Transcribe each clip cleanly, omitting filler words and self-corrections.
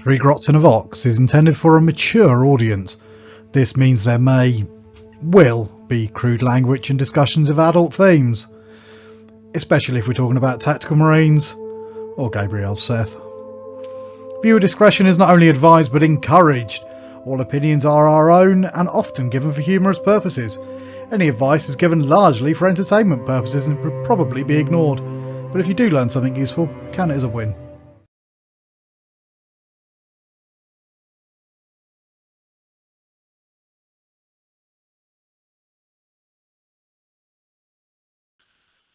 Three Grots in a Vox is intended for a mature audience. This means there will be crude language and discussions of adult themes, especially if we're talking about Tactical Marines or Gabriel's Seth. Viewer discretion is not only advised but encouraged. All opinions are our own and often given for humorous purposes. Any advice is given largely for entertainment purposes and would probably be ignored. But if you do learn something useful, count it as a win.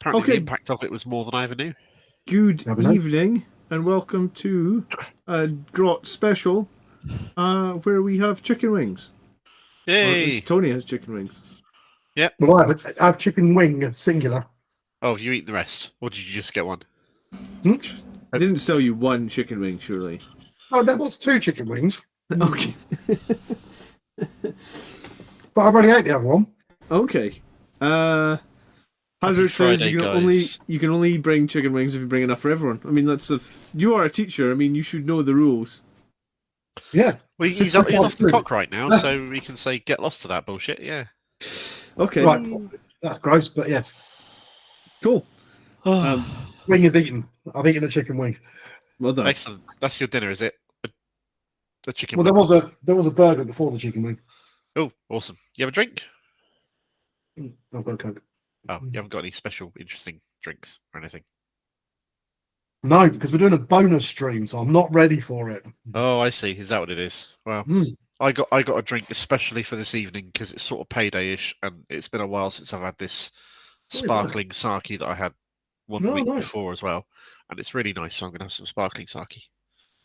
Apparently the impact of it was more than I ever knew. Good evening and welcome to a Grot special where we have chicken wings. Yay! Tony has chicken wings. Yep. Well, I have chicken wing, singular. Oh, have you eaten the rest? Or did you just get one? I didn't sell you one chicken wing, surely. Oh, there was 2 chicken wings. Okay. But I've only ate the other one. Okay. Hazard says you can only bring chicken wings if you bring enough for everyone. I mean, you are a teacher. I mean, you should know the rules. Yeah. Well, he's off the clock right now, so we can say get lost to that bullshit. Yeah. Okay. Right. That's gross, but yes. Cool. Wing is eaten. I've eaten a chicken wing. Well done. Excellent. That's your dinner, is it? A chicken Well, wing. there was a burger before the chicken wing. Oh, awesome. You have a drink? I've got a Coke. Oh, you haven't got any special interesting drinks or anything? No, because we're doing a bonus stream, so I'm not ready for it. Oh, I see. Is that what it is? Well, I got a drink especially for this evening because it's sort of payday-ish, and it's been a while since I've had this sparkling sake that I had one week before as well, and it's really nice. So I'm going to have some sparkling sake.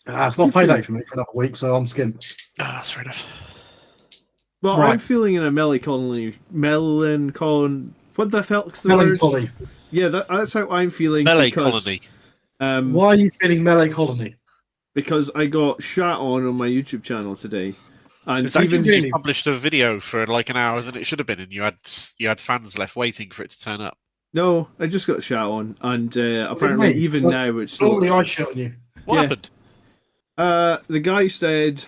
It's not payday for me for another week, so I'm skint. Ah, that's fair enough. Well, Right. I'm feeling in a melancholy. What the hell's the Melancholy. word? Yeah, that's how I'm feeling. Melancholy. Why are you feeling melancholy? Because I got shat on my YouTube channel today, and It's actually you published a video for like an hour than it should have been, and you had fans left waiting for it to turn up. No, I just got shat on, and apparently even now it's normally I shot on you. What happened? The guy said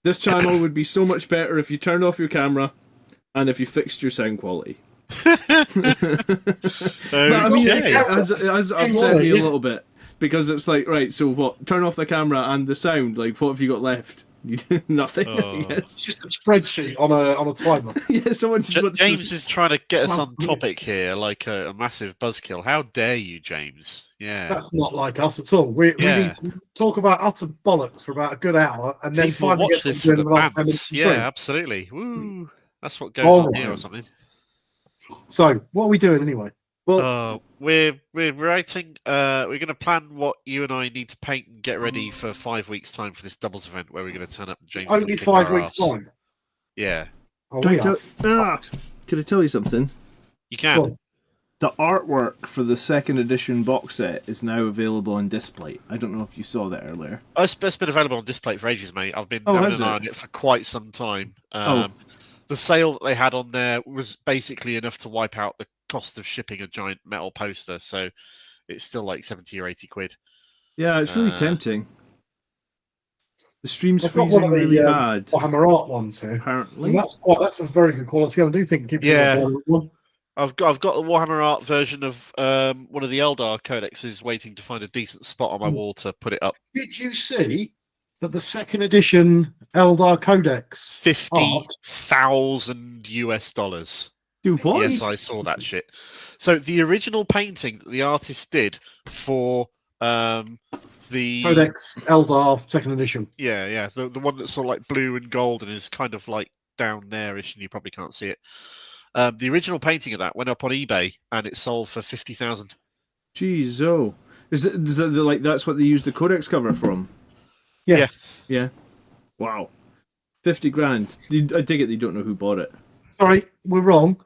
this channel would be so much better if you turned off your camera and if you fixed your sound quality. But, I mean, it has upset me a little bit because it's like, right, so what? Turn off the camera and the sound. Like, what have you got left? You do nothing. It's just a spreadsheet on a timer. Yeah, someone just James is trying to get us on topic here, like a massive buzzkill. How dare you, James? Yeah, that's not like us at all. We need to talk about utter bollocks for about a good hour, and then people finally watch this for the bands. Yeah, absolutely. Woo, that's what goes on here or something. So, what are we doing anyway? Well, we're writing. We're going to plan what you and I need to paint and get ready for 5 weeks' time for this doubles event where we're going to turn up. James only 5 weeks' time. Yeah. Oh, can I tell you something? You can. Well, the artwork for the second edition box set is now available on display. I don't know if you saw that earlier. It's been available on display for ages, mate. I've been having an eye on it for quite some time. The sale that they had on there was basically enough to wipe out the cost of shipping a giant metal poster, so it's still like 70 or 80 quid. Yeah, it's really tempting. The stream's freezing really bad. Warhammer art ones here. Apparently, that's a very good quality. I do think it gives you one. I've got the Warhammer art version of one of the Eldar codexes, waiting to find a decent spot on my wall to put it up. Did you see that the second edition Eldar Codex $50,000 US? Dude, what? Yes, I saw that shit. So the original painting that the artist did for the Codex Eldar second edition. Yeah, the one that's sort of like blue and gold and is kind of like down there-ish, and you probably can't see it. The original painting of that went up on eBay and it sold for 50,000. Jeez, oh, is that like that's what they used the Codex cover from? Yeah. Wow, 50 grand. I dig it. They don't know who bought it. Sorry, we're wrong.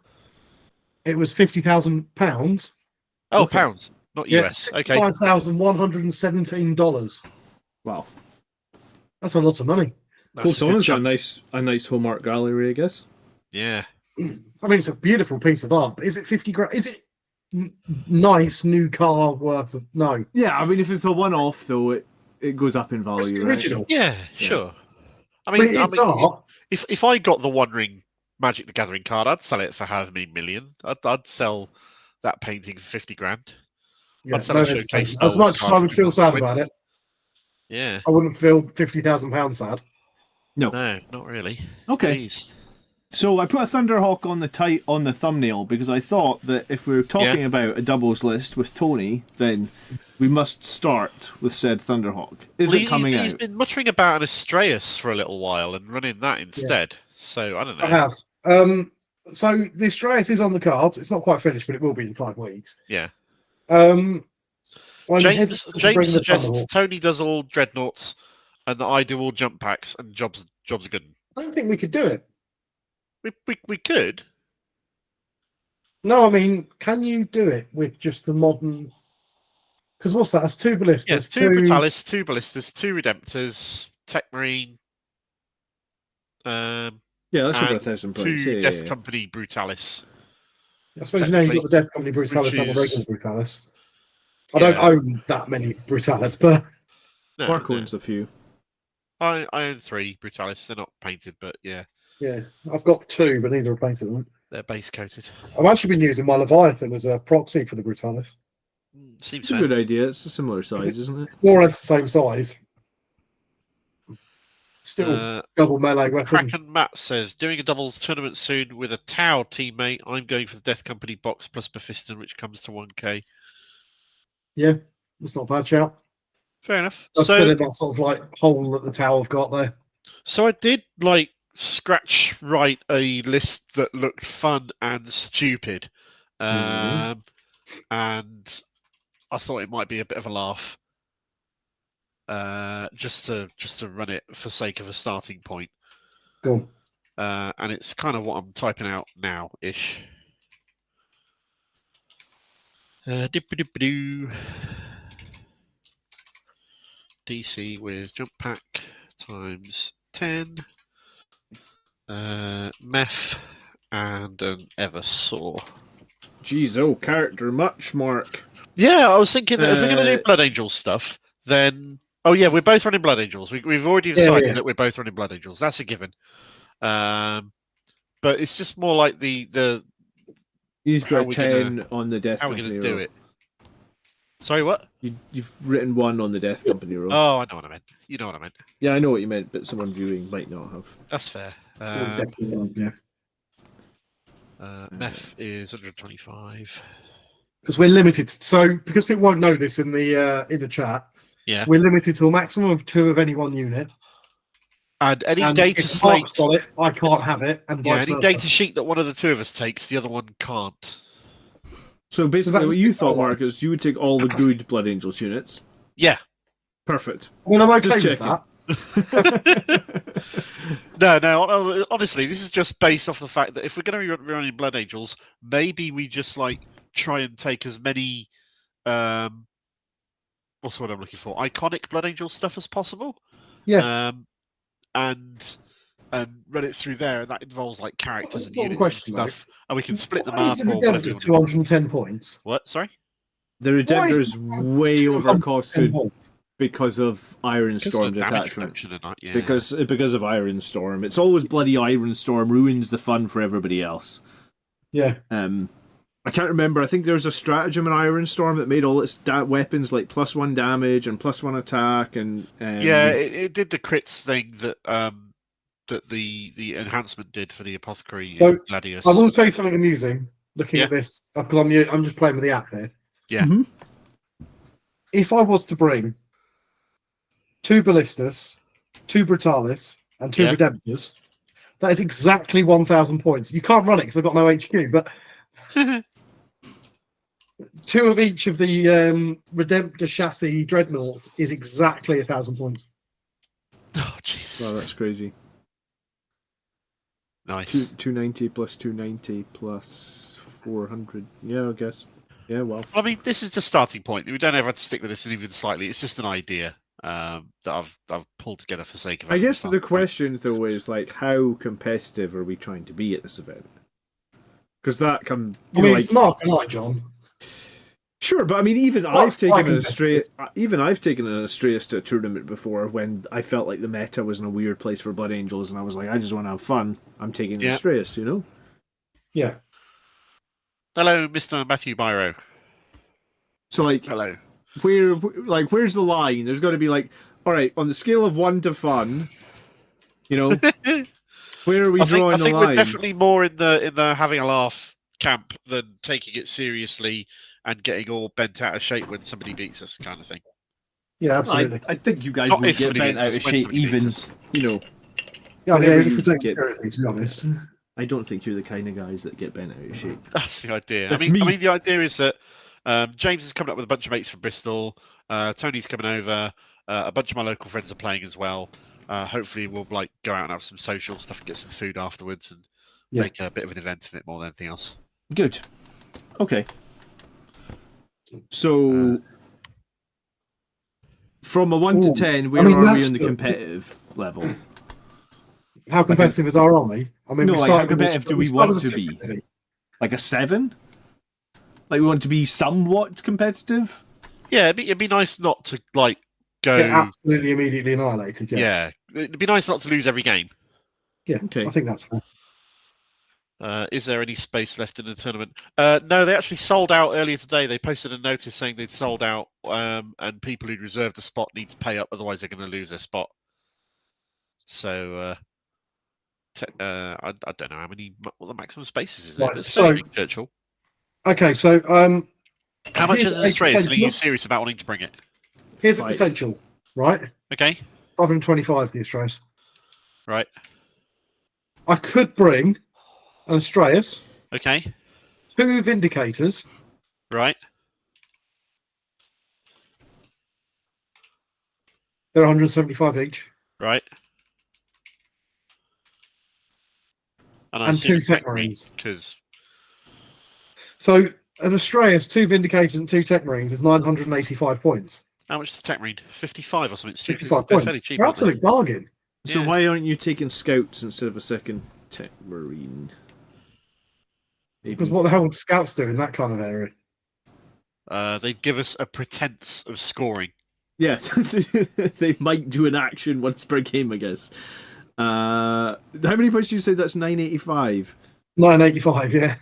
It was £50,000. Oh, pounds, not US. Okay, $5,117. Wow, that's a lot of money. Cool. Someone's got a nice home art gallery, I guess. Yeah. I mean, it's a beautiful piece of art, but is it 50 grand? Is it nice new car worth of? No. Yeah, I mean, if it's a one-off though, it goes up in value. It's the original. Right? Yeah, sure. I mean, it's art. If I got the One Ring Magic the Gathering card, I'd sell it for however many million. I'd sell that painting for 50 grand. Yeah, I'd sell a showcase. As much as I would feel sad about it, yeah, I wouldn't feel £50,000 sad. No, not really. Okay. Jeez. So I put a Thunderhawk on the thumbnail because I thought that if we were talking about a doubles list with Tony, then we must start with said Thunderhawk. Is it coming out? He's been muttering about an Astraeus for a little while and running that instead. So I don't know. I have. So the Astraeus is on the cards. It's not quite finished, but it will be in 5 weeks. Yeah. James suggests Tony does all dreadnoughts and that I do all jump packs and jobs are good. I don't think we could do it. We could. No, I mean, can you do it with just the modern? Because what's that? That's 2 ballistas. Yes, 2 Brutalis, 2 ballistas, 2 Redemptors, Tech Marine. Yeah, that's over 1,000 points. 2 Death Company Brutalis. I suppose now you've got the Death Company Brutalis and the regular Brutalis. I don't own that many Brutalis, but Mark owns a few. I own 3 Brutalis. They're not painted, but yeah. Yeah, I've got 2, but neither are painted. They're base coated. I've actually been using my Leviathan as a proxy for the Brutalis. Seems it's a good idea. It's a similar size, isn't it? It's more or less the same size. Still double melee weapon. Kraken Matt says, doing a doubles tournament soon with a Tau teammate. I'm going for the Death Company box plus Mephiston, which comes to 1k. Yeah, that's not a bad shout. Fair enough. That's filling that sort of like hole that the Tau have got there. So I did scratch write a list that looked fun and stupid, and I thought it might be a bit of a laugh, just to run it for sake of a starting point. Go on. And it's kind of what I'm typing out now ish. DC with jump pack times 10. Meth and an Eversaw. Jeez, character much, Mark. Yeah, I was thinking that if we're going to do Blood Angels stuff, then we're both running Blood Angels. We've already decided that we're both running Blood Angels. That's a given. But it's just more like the. You've got 10 on the Death Company. How are we going to do it? Sorry, what? You've written 1 on the Death Company roll. Oh, I know what I meant. You know what I meant. Yeah, I know what you meant, but someone viewing might not have. That's fair. Meth is 125. Because we're limited. So because people won't know this in the chat, we're limited to a maximum of 2 of any one unit. And any data slate on it, I can't have it. And any data sheet that one of the 2 of us takes, the other one can't. So basically, what you thought, Mark, is you would take all the good Blood Angels units. Yeah. Perfect. Well, I'm okay with that. No, honestly, this is just based off the fact that if we're going to be running Blood Angels, maybe we just try and take as many what's the word I'm looking for? Iconic Blood Angel stuff as possible. Yeah. And run it through there, and that involves characters and units and stuff. And we can split them up. Is the Redemptor 210 points? What? Sorry? The Redemptor is way overcosted because of Ironstorm detachment. Because of Ironstorm. It's always bloody Ironstorm ruins the fun for everybody else. Yeah. I can't remember. I think there was a stratagem in Ironstorm that made all its weapons +1 damage and +1 attack, and it did the crits thing that that the enhancement did for the apothecary. So Gladius. I will tell you something amusing. Looking at this, because I'm just playing with the app here. Yeah. Mm-hmm. If I was to bring 2 ballistas, 2 brutalis, and 2 redemptors, that is exactly 1,000 points. You can't run it because I've got no HQ, but 2 of each of the Redemptor chassis dreadnoughts is exactly 1,000 points. Oh, Jesus. Wow, that's crazy. Nice. 290 plus 290 plus 400. Yeah, I guess. Yeah, well. I mean, this is just starting point. We don't ever have to stick with this even slightly. It's just an idea that I've pulled together for sake of it. I guess the question, though, is how competitive are we trying to be at this event? Because that can... it's Mark and I, John. Sure, but I mean, I've taken an Astraeus to a tournament before when I felt like the meta was in a weird place for Blood Angels, and I was like, I just want to have fun. I'm taking an Astraeus, you know? Yeah. Hello, Mr. Matthew Byro. So, like, hello. Where's the line? There's got to be like, all right, on the scale of 1 to fun, you know, where are we drawing the line? I think we're definitely more in the having a laugh camp than taking it seriously and getting all bent out of shape when somebody beats us, kind of thing. Yeah, absolutely. I think you guys would get bent out of shape, even, you know. Yeah, if we take it seriously, to be honest. I don't think you're the kind of guys that get bent out of shape. That's the idea. I mean, the idea is that James is coming up with a bunch of mates from Bristol. Tony's coming over. A bunch of my local friends are playing as well. Hopefully, we'll go out and have some social stuff and get some food afterwards and make a bit of an event of it more than anything else. Good. Okay. So, from a 1 to 10, where are we on the competitive level? How competitive is our army? I mean, how competitive do we want to be? Like a 7? Like, we want to be somewhat competitive? Yeah, it'd be nice not to go get absolutely immediately annihilated. Yeah, it'd be nice not to lose every game. Yeah, okay. I think that's fair. Is there any space left in the tournament? No, they actually sold out earlier today. They posted a notice saying they'd sold out, and people who'd reserved a spot need to pay up, otherwise they're going to lose their spot. So, I don't know what the maximum spaces is. Right, it's fairly big, Churchill. Okay, so how much is Astraeus? Are you serious about wanting to bring it? Here's the potential, right? Okay. 525 the Astraeus. Right. I could bring an Astraeus. Okay. 2 Vindicators. Right. They're 175 each. Right. And 2 Tech Marines. Because. So an Astraeus, 2 Vindicators, and 2 Tech Marines is 985 points. How much is the Tech Marine? 55 or something stupid. 55 points. Fairly cheap. Absolute bargain. So why aren't you taking Scouts instead of a second Tech Marine? Maybe. Because what the hell would Scouts do in that kind of area? They'd give us a pretense of scoring. Yeah, they might do an action once per game, I guess. How many points do you say that's 985? 985, yeah.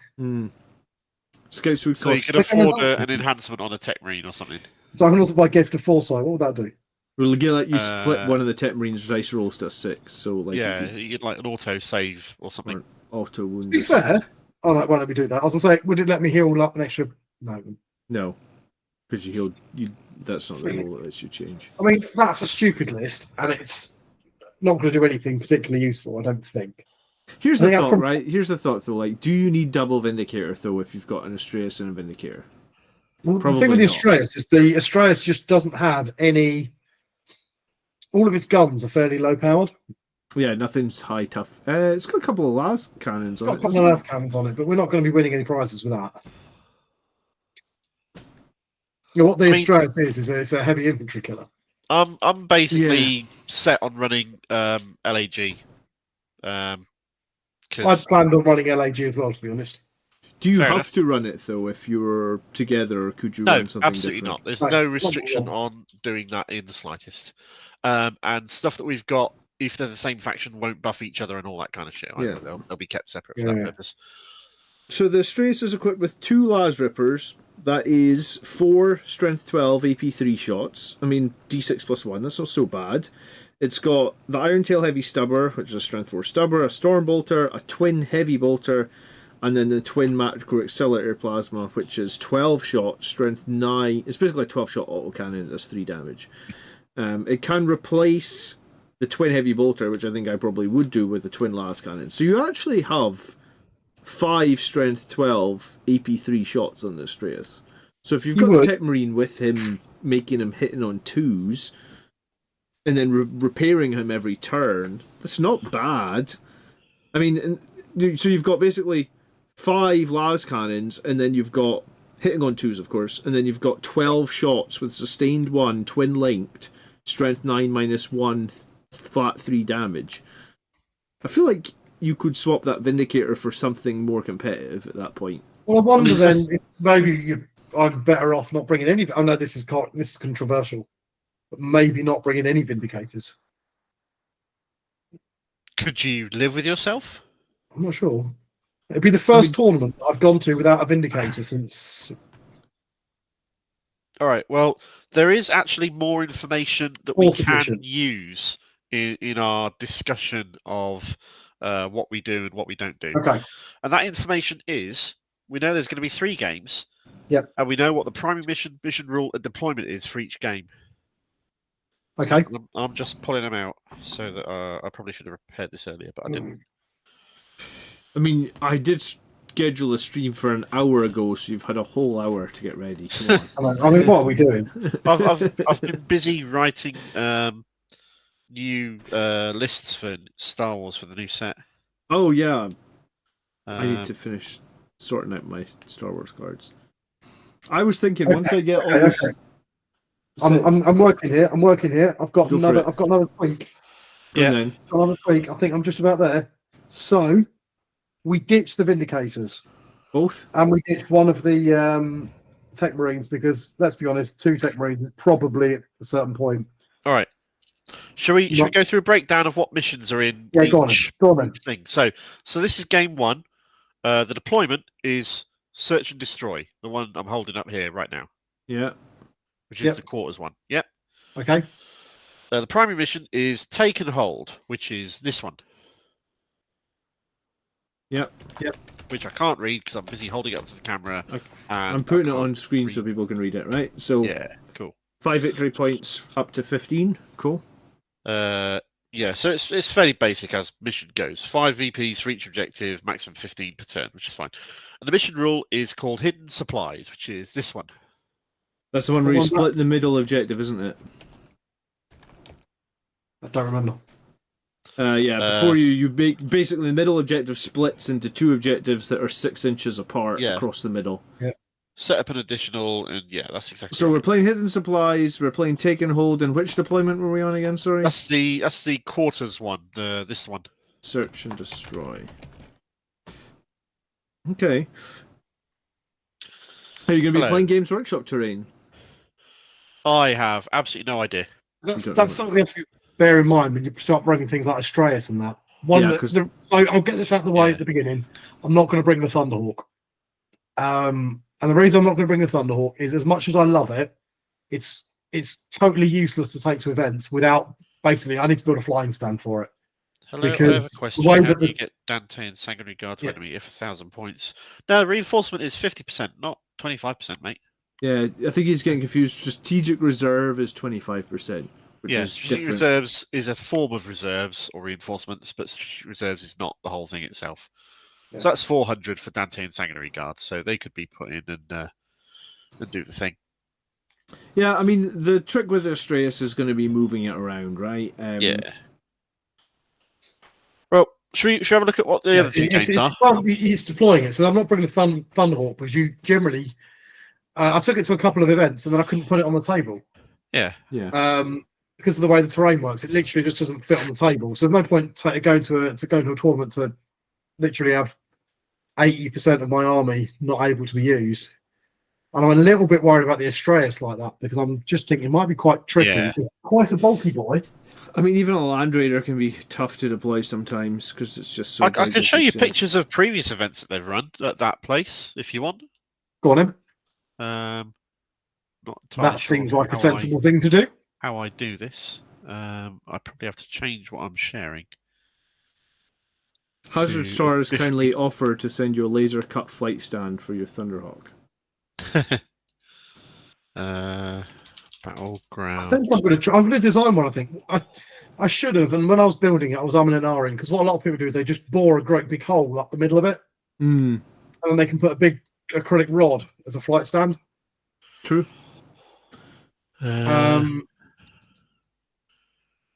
Scouts would cost... So you could afford an enhancement on a Tech Marine or something. So I can also buy Gift of Foresight. What would that do? We'll let you flip one of the Tech Marines' dice rolls to a 6. So you get an auto save or something. Or auto wound. To be fair, no, won't let me do that. I was gonna say, would it let me heal up an extra? No, because you healed. That's not the rule that lets you change. I mean, that's a stupid list, and it's not going to do anything particularly useful. I don't think. Here's the thought, right? Here's the thought, though. Do you need double Vindicator though if you've got an Astraeus and a Vindicator? Well, the thing with the Astraeus is the Astraeus just doesn't have any. All of its guns are fairly low powered. Yeah, nothing's high tough. It's got a couple of las cannons on it. It's got a couple of las cannons on it, but we're not going to be winning any prizes with that. What the Astraeus is it's a heavy infantry killer. I'm basically set on running LAG. I'd planned on running LAG as well, to be honest. Do you have to run it though if you were together, or could you run something absolutely different? not. There's no restriction on doing that in the slightest. And stuff that we've got, if they're the same faction, won't buff each other and all that kind of shit. Yeah. They'll be kept separate for that purpose. So the Astraeus is equipped with 2 Las Rippers. That is 4 Strength 12 AP 3 shots. I mean, D6 plus 1. That's not so bad. It's got the Iron Tail Heavy Stubber, which is a Strength 4 Stubber, a Storm Bolter, a Twin Heavy Bolter, and then the Twin Macro Accelerator Plasma, which is 12 shot, Strength 9. It's basically a 12-shot autocannon. It does 3 damage. It can replace the Twin Heavy Bolter, which I think I probably would do with the Twin Las Cannon. So you actually have 5 Strength 12 AP 3 shots on the Astraeus. So if you've got the Tech Marine with him, making him hitting on 2s, and then repairing him every turn, that's not bad. I mean, so you've got basically 5 Las Cannons, and then you've got hitting on 2s, of course, and then you've got 12 shots with sustained 1, twin linked, Strength 9 minus 1, flat 3 damage. I feel like you could swap that Vindicator for something more competitive at that point. Well, I wonder then if maybe I'm better off not bringing any. I know this is controversial, but maybe not bringing any Vindicators. Could you live with yourself? I'm not sure. It'd be the first tournament I've gone to without a Vindicator since. All right. Well, there is actually more information that we can use in our discussion of what we do and what we don't do. Okay. And that information is, we know there's going to be 3 games. Yep. And we know what the primary mission rule and deployment is for each game. Okay. I'm just pulling them out so that I probably should have prepared this earlier, but I didn't. I mean, I did schedule a stream for an hour ago, so you've had a whole hour to get ready. Come on. I mean, what are we doing? I've been busy writing new lists for Star Wars for the new set. Oh yeah, I need to finish sorting out my Star Wars cards. I was thinking once I get all this. I'm working here. I've got another tweak. Yeah. Another tweak. I think I'm just about there. So we ditched the Vindicators. Both? And we ditched one of the Tech Marines because, let's be honest, 2 Tech Marines probably at a certain point. All right. Should we go through a breakdown of what missions are in each go on thing? So this is game 1. The deployment is Search and Destroy, the one I'm holding up here right now. Yeah. Which is the quarters one. Yep. Okay. The primary mission is Take and Hold, which is this one. Yep. Which I can't read because I'm busy holding it up to the camera. Okay. I'm putting it on screen so people can read it, right? So yeah, cool. 5 victory points up to 15. Cool. Yeah, so it's fairly basic as mission goes. 5 VPs for each objective, maximum 15 per turn, which is fine. And the mission rule is called Hidden Supplies, which is this one. That's the one where you split the middle objective, isn't it? I don't remember. Before you make basically the middle objective splits into 2 objectives that are 6 inches apart across the middle. Yeah. Set up an additional, and that's exactly. So we're playing Hidden Supplies. We're playing Take and Hold. And which deployment were we on again? Sorry. That's the quarters one. This one. Search and Destroy. Okay. Are you going to be playing Games Workshop terrain? I have absolutely no idea. That's something you have to bear in mind when you start bringing things like Astraeus and that. So I'll get this out of the way at the beginning. I'm not going to bring the Thunderhawk. And the reason I'm not going to bring the Thunderhawk is, as much as I love it, it's totally useless to take to events without. Basically, I need to build a flying stand for it. Hello, I have a question. How do you get Dante and Sanguinius Guard to enemy if 1,000 points? No, reinforcement is 50%, not 25%, mate. Yeah, I think he's getting confused. Strategic reserve is 25%. Strategic reserves is a form of reserves or reinforcements, but strategic reserves is not the whole thing itself. Yeah. So that's 400 for Dante and Sanguinius Guard, so they could be put in and do the thing. Yeah, I mean, the trick with Astraeus is going to be moving it around, right? Yeah. Well, should we have a look at what the other 2 games are? Well, he's deploying it, so I'm not bringing the Thunderhawk because you generally. I took it to a couple of events and then I couldn't put it on the table. Yeah. Because of the way the terrain works, it literally just doesn't fit on the table. So there's no point going to a tournament to literally have 80% of my army not able to be used. And I'm a little bit worried about the Astraeus like that because I'm just thinking it might be quite tricky. Yeah. Quite a bulky boy. I mean, even a Land Raider can be tough to deploy sometimes because it's just so. I can show you pictures of previous events that they've run at that place if you want. Go on, then. That seems like a sensible thing to do. How I do this, I probably have to change what I'm sharing. Hazard Stars kindly offer to send you a laser cut flight stand for your Thunderhawk. Battleground. I think I'm going to design one. I think I should have, and when I was building it, I was umming and ahhing because what a lot of people do is they just bore a great big hole up the middle of it, and then they can put a big acrylic rod as a flight stand. True.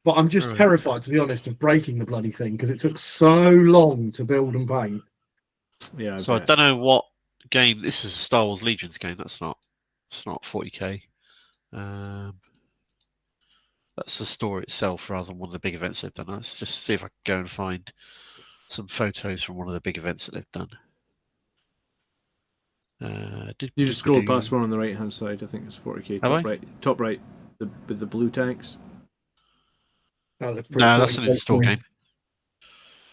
But I'm just terrified, to be honest, of breaking the bloody thing because it took so long to build and paint. Yeah. I don't know what game. This is a Star Wars Legions game. It's not 40k. That's the store itself rather than one of the big events they've done. Let's just see if I can go and find some photos from one of the big events that they've done. You just scroll past one on the right hand side. I think it's 40k. Top right, with the blue tanks. No, that's an install game.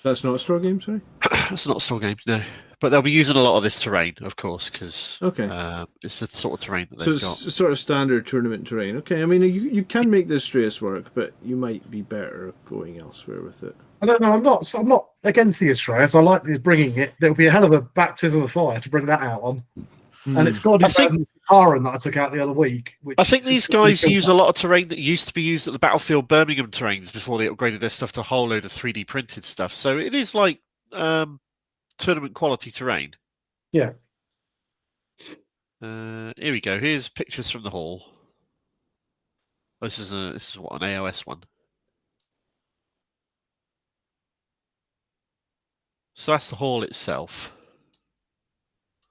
That's not a store game, sorry? That's not a store game, no. But they'll be using a lot of this terrain, of course, because it's the sort of terrain that they've got. So it's sort of standard tournament terrain. Okay, I mean, you can make this race work, but you might be better going elsewhere with it. I don't know. I'm not against the Astraeus. I like bringing it. There'll be a hell of a baptism of fire to bring that out on. And it's got to be Karen that I took out the other week. I think these guys use a lot of terrain that used to be used at the Battlefield Birmingham terrains before they upgraded their stuff to a whole load of 3D printed stuff. So it is like tournament quality terrain. Yeah. Here we go. Here's pictures from the hall. This is an AOS one. So that's the hall itself.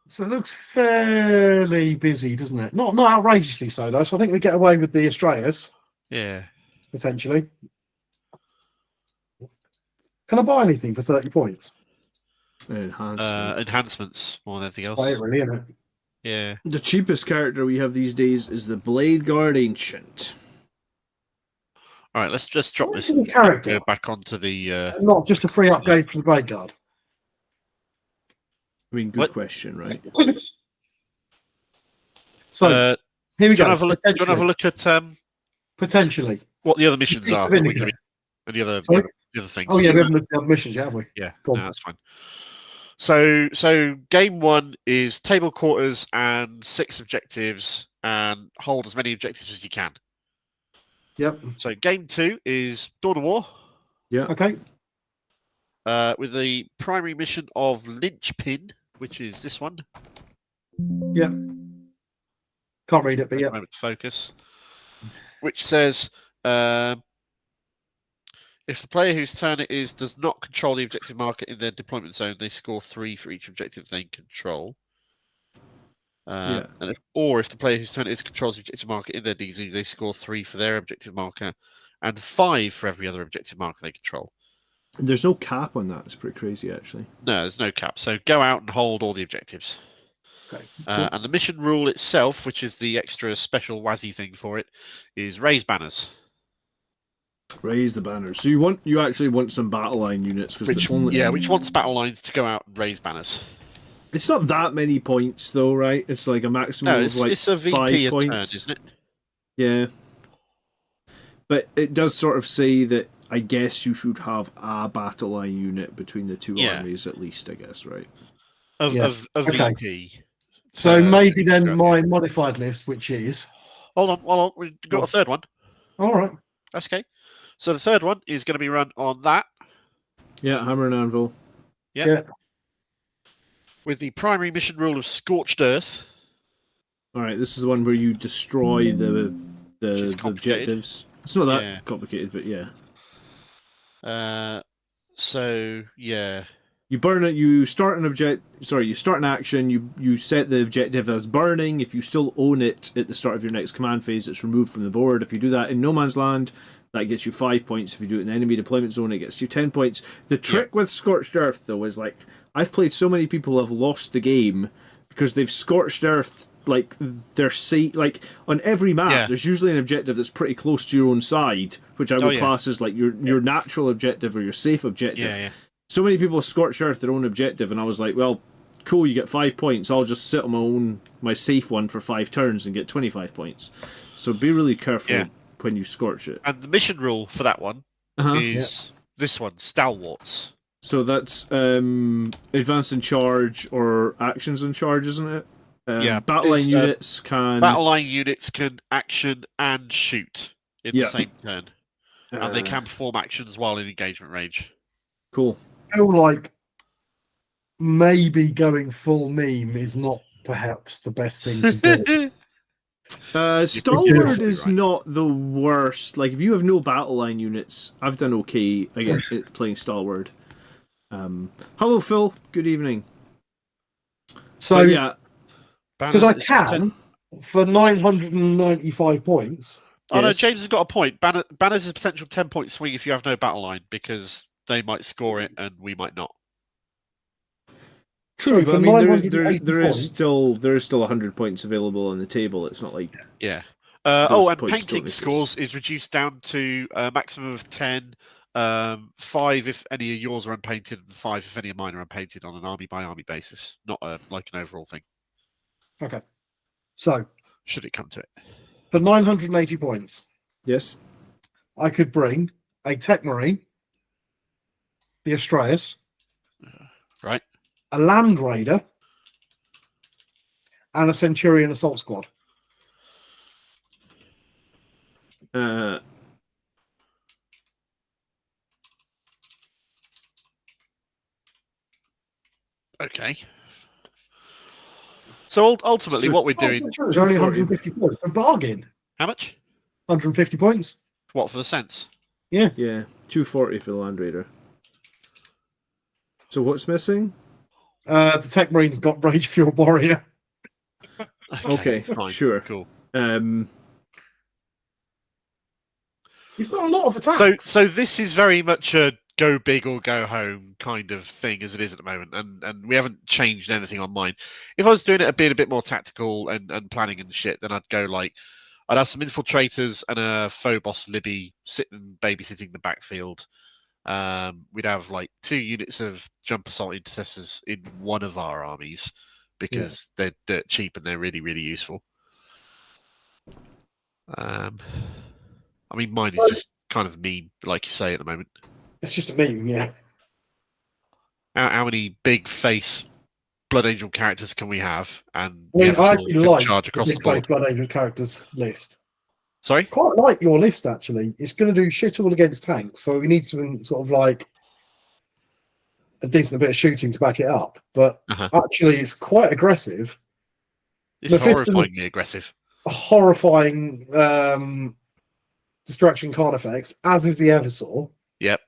So it looks fairly busy, doesn't it? Not outrageously so, though. So I think we get away with the Astraeus. Yeah. Potentially. Can I buy anything for 30 points? Enhancements more than anything else. Buy it, really, isn't it? Yeah. The cheapest character we have these days is the Blade Guard Ancient. All right, let's just drop this character back onto the... Not just a free upgrade for the Blade Guard. I mean, good question, right? So, here we go. Do you want to have a look at... potentially. What the other missions are? And the other things. Oh, yeah, we haven't looked at the missions yet, have we? Yeah, no, that's fine. So game 1 is table quarters and 6 objectives, and hold as many objectives as you can. Yep. So game 2 is Dawn of War. Yeah. Okay. With the primary mission of Linchpin, which is this one. Yep. Can't read it, but yeah. Focus. Which says, if the player whose turn it is does not control the objective marker in their deployment zone, they score 3 for each objective they control. And if the player whose turn it is controls the objective marker in their DZ, they score 3 for their objective marker and 5 for every other objective marker they control. There's no cap on that. It's pretty crazy, actually. No, there's no cap. So go out and hold all the objectives. Okay. And the mission rule itself, which is the extra special WASI thing for it, is raise banners. Raise the banners. So you actually want some battle line units, which wants battle lines to go out and raise banners. It's not that many points, though, right? It's like a maximum of like it's a VP 5 points, turn, isn't it? Yeah, but it does sort of say that I guess you should have a battle line unit between the two armies at least. I guess, right? Of VP. So maybe then my modified list, which is... Hold on. We've got a third one. All right. That's okay. So the third one is going to be run on that. Yeah, Hammer and Anvil. Yeah. With the primary mission rule of Scorched Earth. All right, this is the one where you destroy the objectives. It's not that complicated, but yeah. You burn it. You start an action. You set the objective as burning. If you still own it at the start of your next command phase, it's removed from the board. If you do that in No Man's Land, that gets you 5 points. If you do it in the enemy deployment zone, it gets you 10 points. The trick with Scorched Earth, though, is like I've played so many people have lost the game because they've Scorched Earth like their like on every map. There's usually an objective that's pretty close to your own side, which I would class as like your natural objective or your safe objective. Yeah. So many people have Scorched Earth their own objective, and I was like, well, cool, you get 5 points. I'll just sit on my safe one for 5 turns and get 25 points. So be really careful when you scorch it. And the mission rule for that one is this one, Stalwarts. So that's advance and charge or actions and charge, isn't it? Battle line units can action and shoot in the same turn. And they can perform actions while in engagement range. Cool. I feel like maybe going full meme is not perhaps the best thing to do. Stalwart is not the worst. Like, if you have no battle line units, I've done okay against playing Stalwart. Hello, Phil. Good evening. So, because I can for 995 points. Oh no, James has got a point. Banners is a potential 10-point swing if you have no battle line because they might score it and we might not. True, but I mean, there is still 100 points available on the table. It's not like and painting scores is reduced down to a maximum of 10. 5 if any of yours are unpainted, and 5 if any of mine are unpainted on an army by army basis, not like an overall thing. Okay, so should it come to it, for 980 points, yes, I could bring a Tech Marine, the Astraeus, right, a Land Raider, and a Centurion Assault Squad. Okay. So ultimately, what we're doing is only 150 points. A bargain. How much? 150 points. What, for the Sense? Yeah. 240 for the Land Raider. So what's missing? The Tech Marine's got Rage Fuel Warrior. Okay, sure, cool. He's got a lot of attacks. So this is very much a go big or go home kind of thing as it is at the moment, and we haven't changed anything on mine. If I was doing it being a bit more tactical and planning and shit, then I'd go like I'd have some infiltrators and a Phobos Libby sitting babysitting the backfield. We'd have like 2 units of jump assault intercessors in one of our armies because they're dirt cheap and they're really, really useful. I mean, mine is just kind of meme, like you say, at the moment. It's just a meme, yeah. How many big face Blood Angel characters can we have? And I actually like charge across the the board. Blood Angel characters list. Sorry? Quite like your list, actually. It's going to do shit all against tanks, so we need some sort of like a decent bit of shooting to back it up. But actually, it's quite aggressive. It's horrifyingly aggressive. A horrifying destruction card effects, as is the Eversaw. Yep.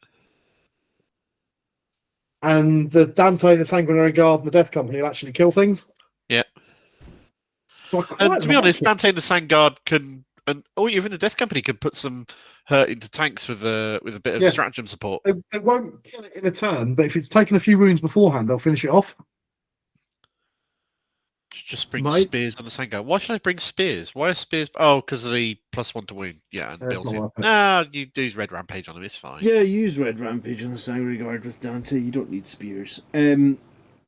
And the Dante, the Sanguinary Guard, and the Death Company will actually kill things. Yep. So to be honest, Dante and the Sangguard can, or even the Death Company could put some hurt into tanks with a bit of stratagem support. They won't kill it in a turn, but if it's taken a few wounds beforehand, they'll finish it off. Just bring spears on the Sangguard. Why should I bring spears? Why are spears? Oh, because of the +1 to wound. Yeah, and built in. Nah, you use Red Rampage on them. It's fine. Yeah, you use Red Rampage on the Sanguinary Guard with Dante. You don't need spears.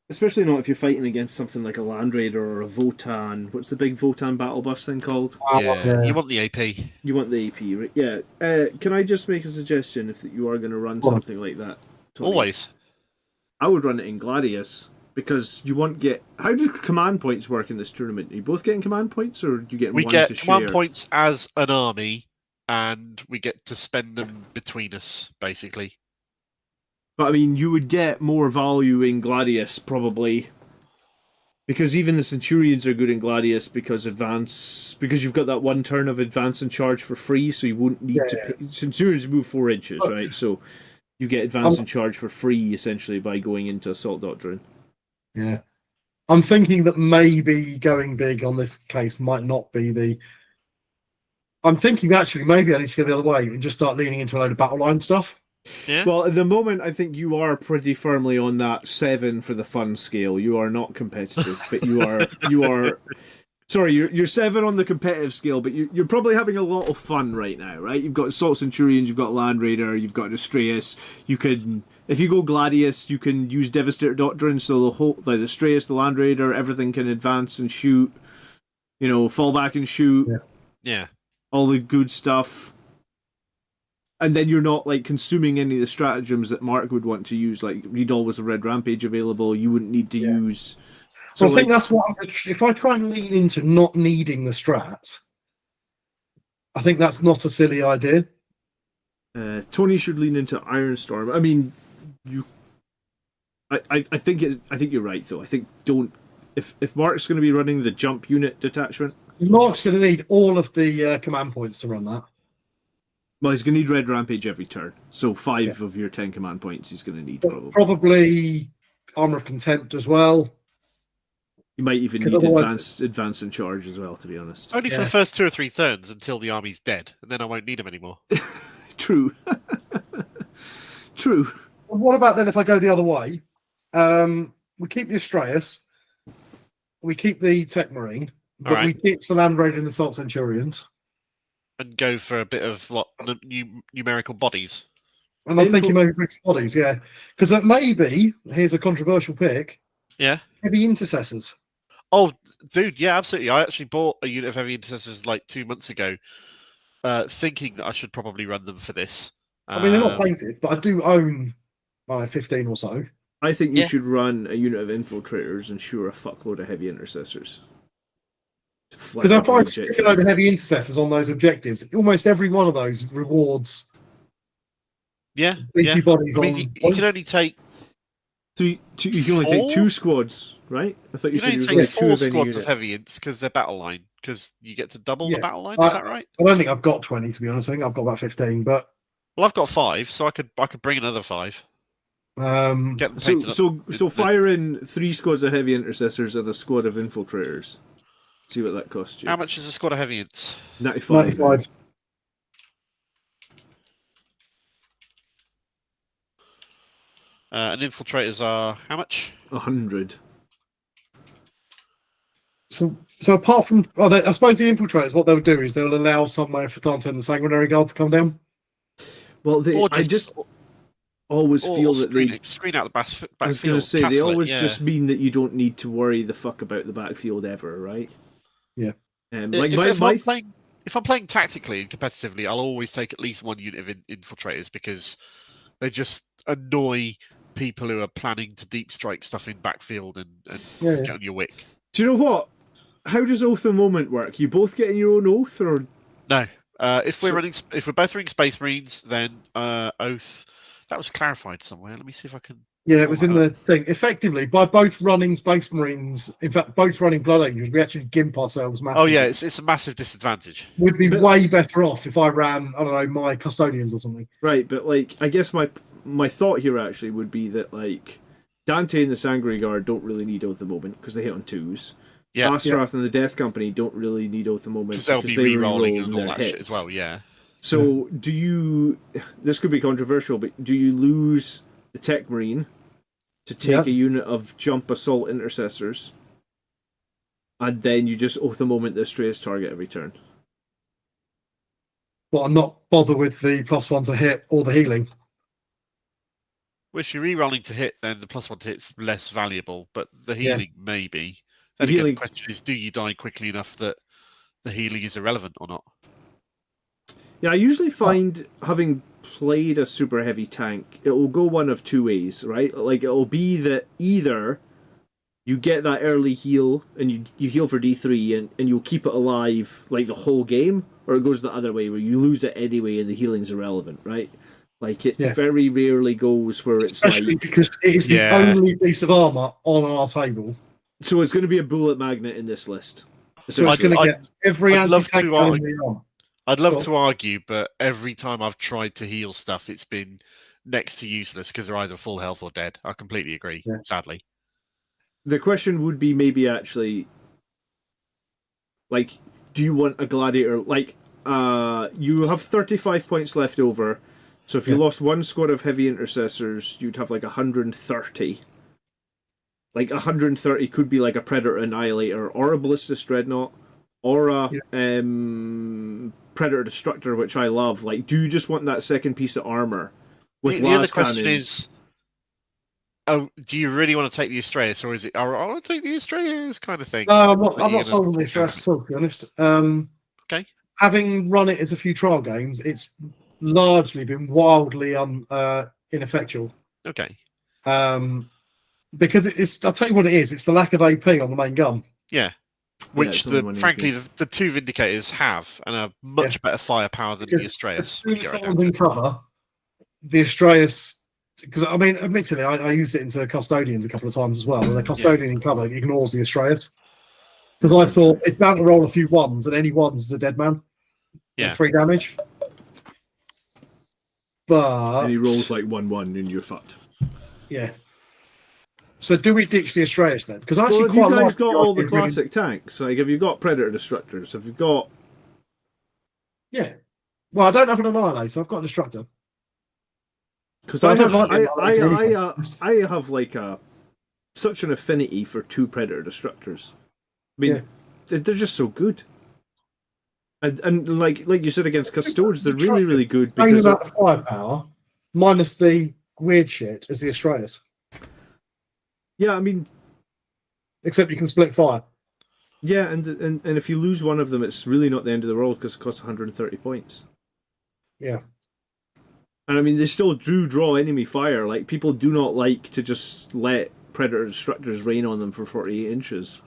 Especially not if you're fighting against something like a Land Raider or a Votan. What's the big Votan battle bus thing called? Yeah, you want the AP. You want the AP, right? Yeah. Can I just make a suggestion if you are going to run something like that? Tony? Always. I would run it in Gladius. Because you won't get... How do command points work in this tournament? Are you both getting command points, or do you get one to share? We get command points as an army, and we get to spend them between us, basically. But, I mean, you would get more value in Gladius, probably. Because even the Centurions are good in Gladius because you've got that 1 turn of advance and charge for free, so you wouldn't need to pay... Centurions move 4 inches, right? So you get advance and charge for free, essentially, by going into Assault Doctrine. Yeah. I'm thinking that maybe going big on this case might not be the... I'm thinking actually maybe I need to go the other way and just start leaning into a load of battle line stuff. Yeah. Well, at the moment, I think you are pretty firmly on that 7 for the fun scale. You are not competitive, but you are... Sorry, you're 7 on the competitive scale, but you're probably having a lot of fun right now, right? You've got Assault Centurions, you've got Land Raider, you've got Astraeus. You can... If you go Gladius, you can use Devastator Doctrine, so the whole, like the Astraeus, the Land Raider, everything can advance and shoot, fall back and shoot. Yeah. All the good stuff. And then you're not, like, consuming any of the stratagems that Mark would want to use. Like, you'd always have Red Rampage available, you wouldn't need to use... So I think that's what... If I try and lean into not needing the strats, I think that's not a silly idea. Tony should lean into Ironstorm. I mean... I think you're right though. I think if Mark's going to be running the jump unit detachment, Mark's going to need all of the command points to run that. Well, he's going to need Red Rampage every turn. So 5 of your 10 command points he's going to need probably Armor of Contempt as well. You might even need advance and charge as well, to be honest. Only for the first 2 or 3 turns until the army's dead, and then I won't need them anymore. True. True. What about then if I go the other way? we keep the Astraeus, we keep the Tech Marine, but right. we ditch the Land Raider and the Assault Centurions. And go for a bit of numerical bodies. And I'm thinking maybe British bodies, yeah. Because that maybe, here's a controversial pick, heavy intercessors. Oh, dude, yeah, absolutely. I actually bought a unit of heavy intercessors like 2 months ago, thinking that I should probably run them for this. I mean, they're not painted, but I do own 15 or so. I think you should run a unit of infiltrators and sure a fuckload of heavy intercessors. Because I find sticking over heavy intercessors on those objectives, almost every one of those rewards. Beefy bodies. I mean, you can only take you can only take 2 squads, right? I thought you said only take 4 squads of heavy ints because they're battle line. Because you get to double the battle line. Is that right? I don't think I've got 20 to be honest. I think I've got about 15. But I've got 5, so I could bring another 5. So fire in 3 squads of heavy intercessors and a squad of infiltrators. See what that costs you. How much is a squad of heavy ints? 95. And infiltrators are how much? 100. So apart from, I suppose the infiltrators, what they'll do is they'll allow somewhere for Dante and the Sanguinary Guard to come down. Well, I just always feel that they screen out the backfield. I was going to say they always just mean that you don't need to worry the fuck about the backfield ever, right? Yeah. If I'm playing tactically and competitively, I'll always take at least 1 unit of infiltrators because they just annoy people who are planning to deep strike stuff in backfield and get on your wick. Do you know what? How does Oath of Moment work? You both getting your own oath, or no? If we're both running Space Marines, then Oath. That was clarified somewhere. Let me see if I can. Yeah, it was in the thing. Effectively, by both running Space Marines, in fact, both running Blood Angels, we actually gimp ourselves massively. Oh yeah, it's a massive disadvantage. We'd be way better off if I ran, I don't know, my Custodians or something. Right, but I guess my thought here actually would be that Dante and the Sanguinary Guard don't really need Oath of Moment because they hit on 2s. Yeah. Astrath and the Death Company don't really need Oath of Moment because they'll be re-rolling and all that shit as well. Yeah. So do you? This could be controversial, but do you lose the Tech Marine to take a unit of jump assault intercessors, and then you just Oath of Moment the Astraeus target every turn? Well, I'm not bother with the +1 to hit or the healing. Well, if you're re-rolling to hit, then the +1 to hit's less valuable, but the healing may be. Then again, the question is, do you die quickly enough that the healing is irrelevant or not? Yeah, I usually find having played a super heavy tank, it will go one of 2 ways, right? It'll be that either you get that early heal and you heal for D3 and you'll keep it alive the whole game, or it goes the other way where you lose it anyway and the healing's irrelevant, right? It very rarely goes where it's especially because it is the only piece of armor on our table. So it's going to be a bullet magnet in this list. So it's going to get every anti-tank on. I'd love to argue, but every time I've tried to heal stuff, it's been next to useless because they're either full health or dead. I completely agree, sadly. The question would be maybe actually, do you want a gladiator? You have 35 points left over, so if you lost 1 squad of heavy intercessors, you'd have 130. 130 could be a Predator Annihilator, or a Ballistus Dreadnought, or a Predator Destructor, which I love. Do you just want that second piece of armor? With the other question is, do you really want to take the Astraeus, or is it, I want to take the Astraeus kind of thing? No, I'm not sold on the Astraeus at all, to be honest. Okay. Having run it as a few trial games, it's largely been wildly ineffectual. Okay. Because I'll tell you what it is. It's the lack of AP on the main gun. Yeah. Which, frankly, the 2 Vindicators have, and are much better firepower than the Astraeus. Cover the Astraeus, because I mean, admittedly, I used it into Custodians a couple of times as well. And the Custodian in cover ignores the Astraeus because I thought it's bound to roll a few 1s, and any 1s is a dead man. Yeah. 3 damage. But and he rolls 1/1, and you're fucked. Yeah. So do we ditch the Astraeus then? Because actually, have you guys got all the classic tanks? Have you got Predator Destructors? Have you got? Yeah. Well, I don't have an Annihilator, so I've got a Destructor. Because I have a such an affinity for 2 Predator Destructors. I mean, they're just so good. And like you said against Custodes, they're really, really good. Same about the firepower, minus the weird shit, as the Astraeus. Yeah, I mean... Except you can split fire. Yeah, and if you lose one of them, it's really not the end of the world because it costs 130 points. Yeah. And I mean, they still do draw enemy fire. Like, people do not like to just let Predator Destructors rain on them for 48 inches.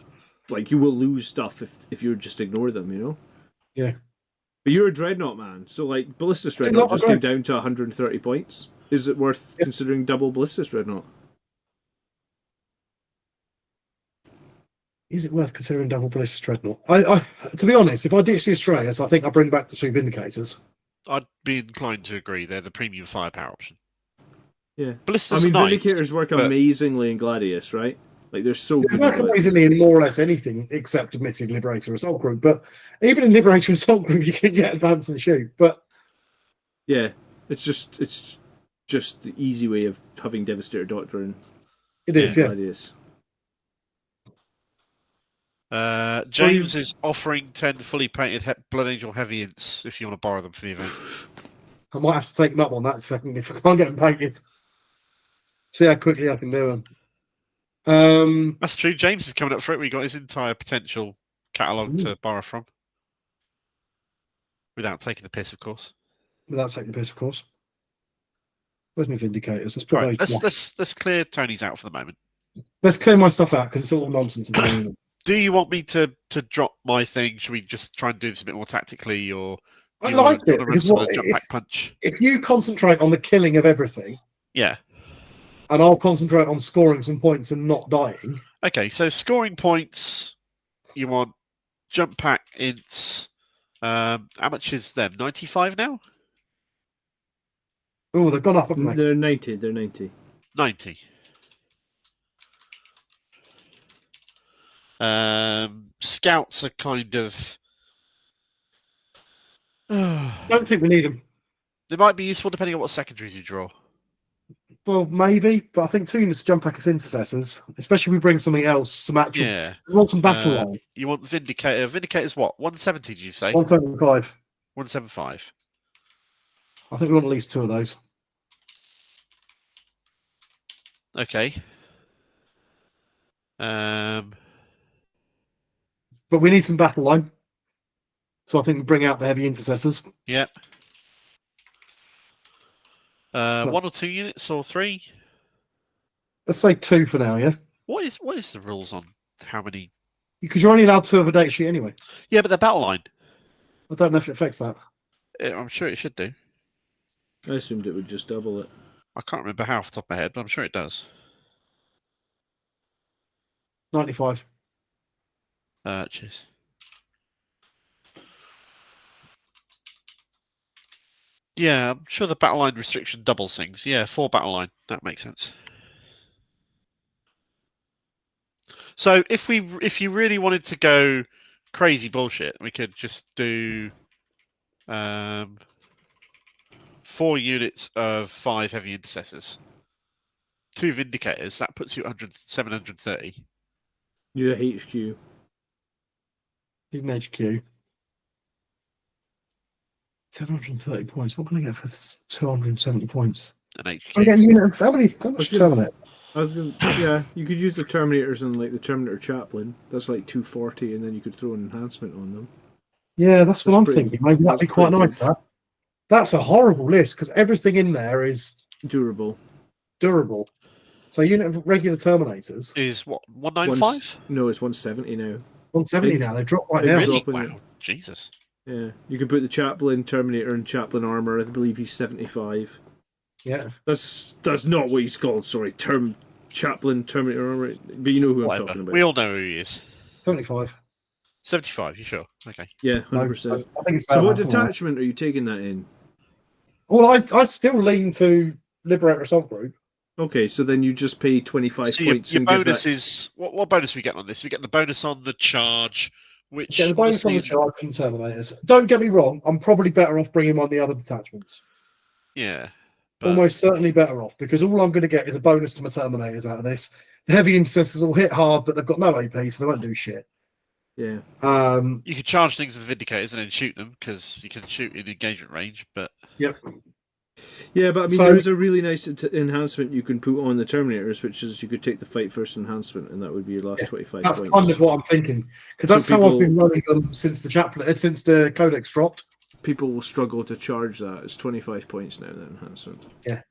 Like, you will lose stuff if you just ignore them, you know? Yeah. But you're a Dreadnought man, so like, Ballistus Dreadnought just came down to 130 points. Is it worth considering double Ballistus Dreadnought? Is it worth considering double Ballistus Dreadnought? I to be honest, if I ditch the Astraeus, I think I'll bring back the 2 Vindicators. I'd be inclined to agree. They're the premium firepower option. Yeah. Ballistus Vindicators work amazingly in Gladius, right? Like, they're so good. They work amazingly in more or less anything except admitted Liberator Assault Group. But even in Liberator Assault Group, you can get advance and shoot. But yeah, it's just the easy way of having Devastator Doctrine. It is, yeah. Gladius. James is offering 10 fully painted Blood Angel Heavy Ints if you want to borrow them for the event. I might have to take them up on that if I can't get them painted. See how quickly I can do them. That's true. James is coming up for it. We got his entire potential catalogue to borrow from. Without taking the piss, of course. Without taking the piss, of course. Where's my Vindicators? Let's clear Tony's out for the moment. Let's clear my stuff out because it's all nonsense at the moment. Do you want me to drop my thing? Should we just try and do this a bit more tactically, or I like it because if you concentrate on the killing of everything, yeah, and I'll concentrate on scoring some points and not dying. Okay, so scoring points, you want jump pack ints. How much is them? 95 now? Oh, they've gone up, haven't they? They're 90. They're 90. 90. Scouts are kind of... Don't think we need them. They might be useful depending on what secondaries you draw. Well, maybe, but I think 2 units jump pack as intercessors, especially if we bring something else, some actual... Yeah. We want some battle line. You want Vindicator. Vindicator's what? 170, did you say? 175. 175. I think we want at least 2 of those. Okay. But we need some battle line. So I think we bring out the heavy intercessors. Yeah. 1 or 2 units or 3? Let's say 2 for now, yeah? What is the rules on how many? Because you're only allowed 2 of a date sheet anyway. Yeah, but they're battle line. I don't know if it affects that. I'm sure it should do. I assumed it would just double it. I can't remember how off the top of my head, but I'm sure it does. 95. Cheers. Yeah, I'm sure the battle line restriction doubles things. Yeah, 4 battle line. That makes sense. So if you really wanted to go crazy bullshit, we could just do 4 units of 5 heavy intercessors. 2 vindicators. That puts you at 730. You're a HQ. Even HQ. 730 points. What can I get for 270 points? An HQ. I get a unit of how much Terminator? Yeah, you could use the Terminators and like the Terminator Chaplain. That's like 240, and then you could throw an enhancement on them. Yeah, that's what I'm thinking. Maybe that'd be quite nice. That's a horrible list because everything in there is durable. So a unit of regular Terminators is what, 195? No, it's 170 now. 170 now. They drop right now. Really? Wow, Jesus. Yeah, you can put the Chaplain, Terminator, and Chaplain armor. I believe he's 75. Yeah, that's not what he's called. Sorry, Chaplain, Terminator armor. But you know who I'm talking about. We all know who he is. 75. 75. You sure? Okay. Yeah, 100%. No, I think it's so, what detachment are you taking that in? Well, I still lean to Liberator Assault Group. Okay, so then you just pay 25 points. Your bonus is what bonus we get on this? We get the bonus on the charge. Which the bonus on the charge and Terminators. Don't get me wrong, I'm probably better off bringing on the other detachments. Yeah. Almost certainly better off, because all I'm going to get is a bonus to my Terminators out of this. The heavy intercessors will hit hard, but they've got no AP, so they won't do shit. Yeah. You could charge things with Vindicators and then shoot them, because you can shoot in engagement range, but... Yep. Yeah, but I mean, there is a really nice enhancement you can put on the Terminators, which is you could take the Fight First enhancement, and that would be your last 25 that's points. That's kind of what I'm thinking, because that's how I've been running them since the Codex dropped. People will struggle to charge that. It's 25 points now, the enhancement. Yeah.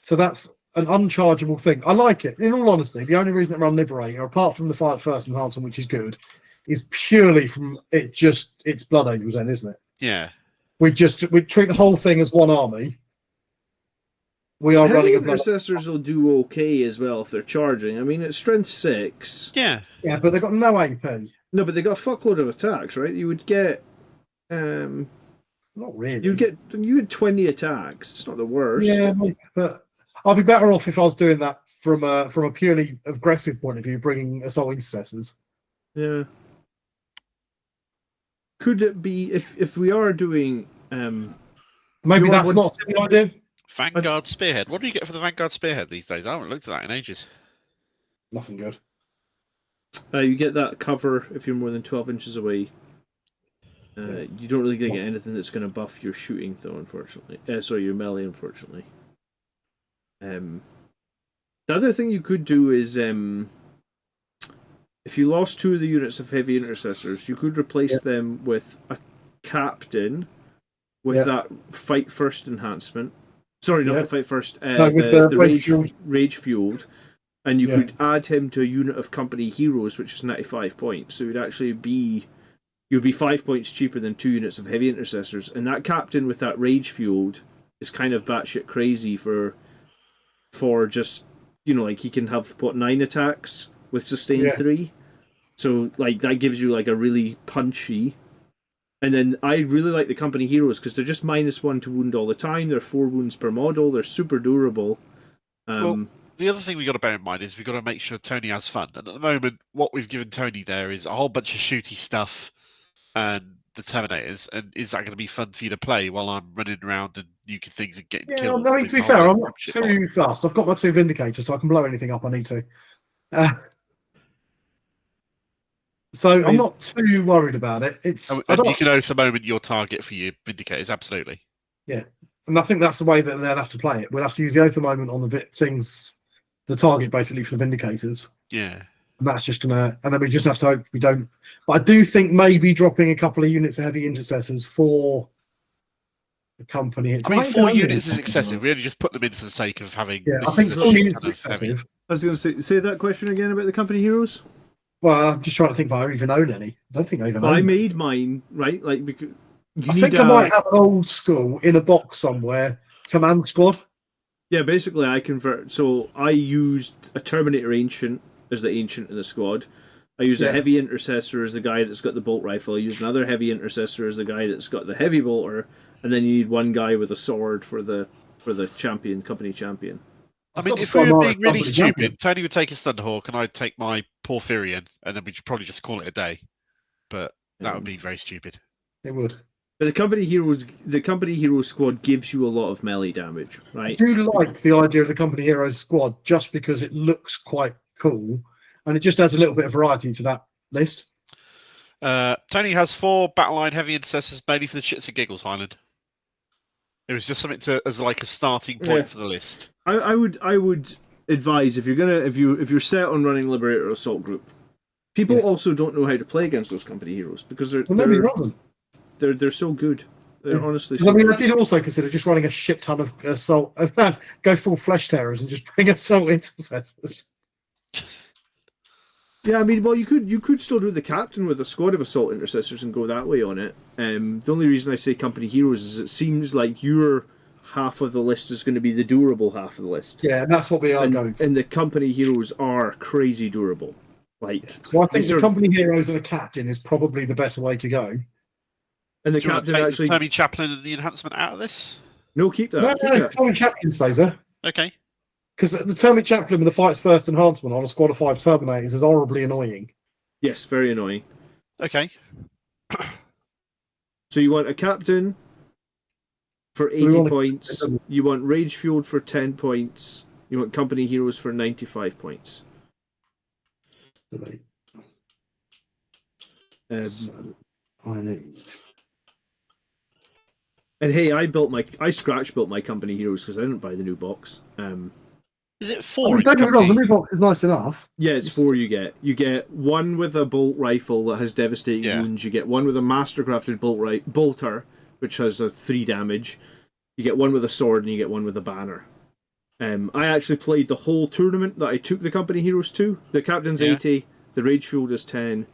So that's an unchargeable thing. I like it. In all honesty, the only reason I run Liberator, apart from the Fight First enhancement, which is good, is purely from it's Blood Angels then, isn't it? Yeah. We treat the whole thing as one army. We are running a intercessors will do okay as well if they're charging. I mean, it's strength 6. Yeah. Yeah, but they've got no AP. No, but they got a fuckload of attacks, right? You would get not really. You had 20 attacks. It's not the worst. Yeah, but I'll be better off if I was doing that from a purely aggressive point of view, bringing assault intercessors. Yeah. Could it be if we are doing maybe that's not a silly idea? Vanguard Spearhead. What do you get for the Vanguard Spearhead these days? I haven't looked at that in ages. Nothing good. You get that cover if you're more than 12 inches away. You don't really get anything that's going to buff your shooting, though, unfortunately. Sorry, your melee, unfortunately. The other thing you could do is, if you lost 2 of the units of heavy intercessors, you could replace them with a captain with that Fight First enhancement. Sorry, not the Fight First. The Rage Fueled. And you could add him to a unit of company heroes, which is 95 points. So you'd be 5 points cheaper than 2 units of heavy intercessors. And that captain with that Rage Fueled is kind of batshit crazy for just, like he can have, 9 attacks with sustain 3. So, that gives you, a really punchy. And then I really like the company heroes because they're just -1 to wound all the time. They're 4 wounds per model. They're super durable. The other thing we got to bear in mind is we've got to make sure Tony has fun. And at the moment, what we've given Tony there is a whole bunch of shooty stuff and the Terminators. And is that going to be fun for you to play while I'm running around and nuking things and getting killed? I mean, to be fair, I'm not too fast. I've got my 2 Vindicators, so I can blow anything up I need to. I'm not too worried about it. You can oath the moment your target for your Vindicators, absolutely. Yeah. And I think that's the way that they'll have to play it. We'll have to use the oath the moment on the target basically for the Vindicators. Yeah. And that's just and then we just have to hope we don't. But I do think maybe dropping a couple of units of heavy intercessors for the company. I mean, 4 units is excessive. We only just put them in for the sake of having. Yeah, I think 4 units is excessive. I was going to say that question again about the company heroes. Well, I'm just trying to think if I even own any. I don't think I even own. I made mine, right? Because I think I might have an old school in a box somewhere. Command squad. Yeah, basically I convert. So I used a Terminator Ancient as the Ancient in the squad. I used a Heavy Intercessor as the guy that's got the bolt rifle. I used another Heavy Intercessor as the guy that's got the heavy bolter, and then you need one guy with a sword for the champion, company champion. I mean, if we were being really stupid, Tony would take his Thunderhawk and I'd take my Porphyrion, and then we'd probably just call it a day. But that would be very stupid. It would. But the company heroes squad gives you a lot of melee damage, right? I do like the idea of the company heroes squad just because it looks quite cool, and it just adds a little bit of variety to that list. Tony has 4 battle line heavy intercessors, mainly for the shits and giggles, Highland. It was just something as a starting point for the list. I would advise if you're set on running Liberator Assault Group, people also don't know how to play against those company heroes because they're so good. They're honestly. So I did also consider just running a shit ton of assault, go full flesh terrors and just bring assault intercessors. Yeah, I mean, well, you could still do the captain with a squad of assault intercessors and go that way on it. The only reason I say company heroes is it seems like your half of the list is going to be the durable half of the list. Yeah, and that's what we are going for. And the company heroes are crazy durable. So I think the company heroes and the captain is probably the better way to go. And the captain actually Tommy Chaplin and the enhancement out of this? No, keep that. No, Tommy Chaplin stays there. Okay. Because the Tommy Chaplin with the Fights First enhancement on a squad of 5 Terminators is horribly annoying. Yes, very annoying. Okay. So you want a captain for 80 points. You want Rage Fueled for 10 points. You want company heroes for 95 points. So I need. And hey, I scratch built my company heroes because I didn't buy the new box. Is it 4? Don't get me wrong, the new box is nice enough. Yeah, it's 4 you get. You get one with a bolt rifle that has devastating wounds. You get one with a mastercrafted bolter, which has a 3 damage. You get one with a sword, and you get one with a banner. I actually played the whole tournament that I took the company heroes to. The captain's 80, the rage field is 10,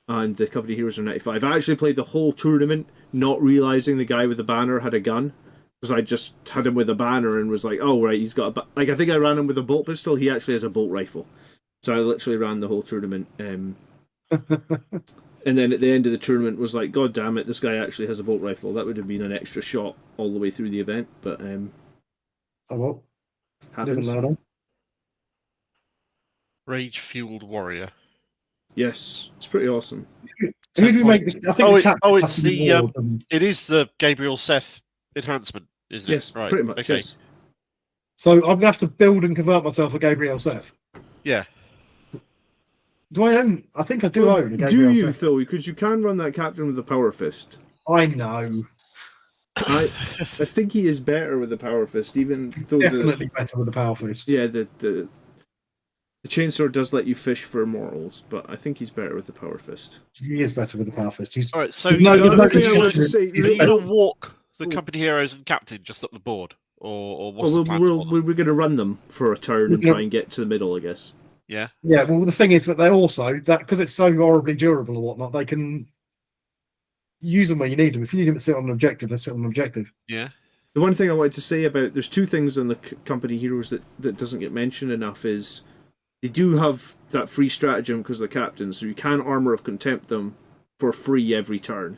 and the company heroes are 95. I actually played the whole tournament, not realizing the guy with the banner had a gun. Because I just had him with a banner and was like, oh, right, he's got a... I think I ran him with a bolt pistol. He actually has a bolt rifle. So I literally ran the whole tournament. And then at the end of the tournament was like, God damn it, this guy actually has a bolt rifle. That would have been an extra shot all the way through the event. But, oh, well. Happens. Rage-fueled warrior. Yes, it's pretty awesome. Who do we make the... I think it's the... it is the Gabriel Seth enhancement, isn't it? Yes, right. Pretty much, yes. So I'm going to have to build and convert myself a Gabriel Seth. Yeah. Do I own... I think I do own a Gabriel Seth. Do you, Seth. though? Because you can run that captain with the power fist. I know. I think he is better with the power fist, even though... Definitely better with the power fist. Yeah, the chainsaw does let you fish for mortals, but I think he's better with the power fist. He is better with the power fist. All right, so you're going to walk the company heroes and captain just up the board, or what's the plan? We're going to run them for a turn and try and get to the middle, I guess. Yeah. Yeah. Well, the thing is that they also because it's so horribly durable and whatnot, they can use them where you need them. If you need them to sit on an objective, they sit on an objective. Yeah. The one thing I wanted to say about there's 2 things on the company heroes that doesn't get mentioned enough is. They do have that free stratagem because of the captain, so you can Armor of Contempt them for free every turn.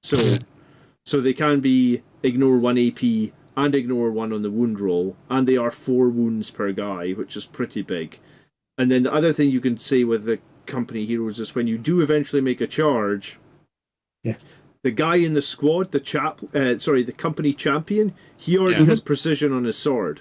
So they can be ignore 1 AP and ignore 1 on the wound roll, and they are 4 wounds per guy, which is pretty big. And then the other thing you can say with the company heroes is when you do eventually make a charge, the guy in the squad, the company champion, he already has precision on his sword.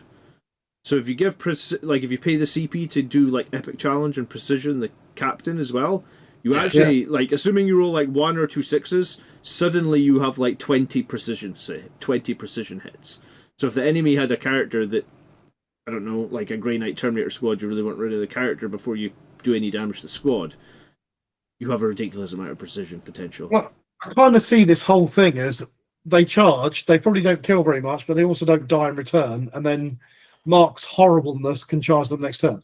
So if you give if you pay the CP to do like epic challenge and precision the captain as well, you actually assuming you roll like 1 or 2 6s, suddenly you have like 20 precision hits. So if the enemy had a character that I don't know, like a Grey Knight Terminator squad, you really want rid of the character before you do any damage to the squad, you have a ridiculous amount of precision potential. Well, I kind of see this whole thing as they charge, they probably don't kill very much, but they also don't die in return, and then Mark's horribleness can charge them next turn.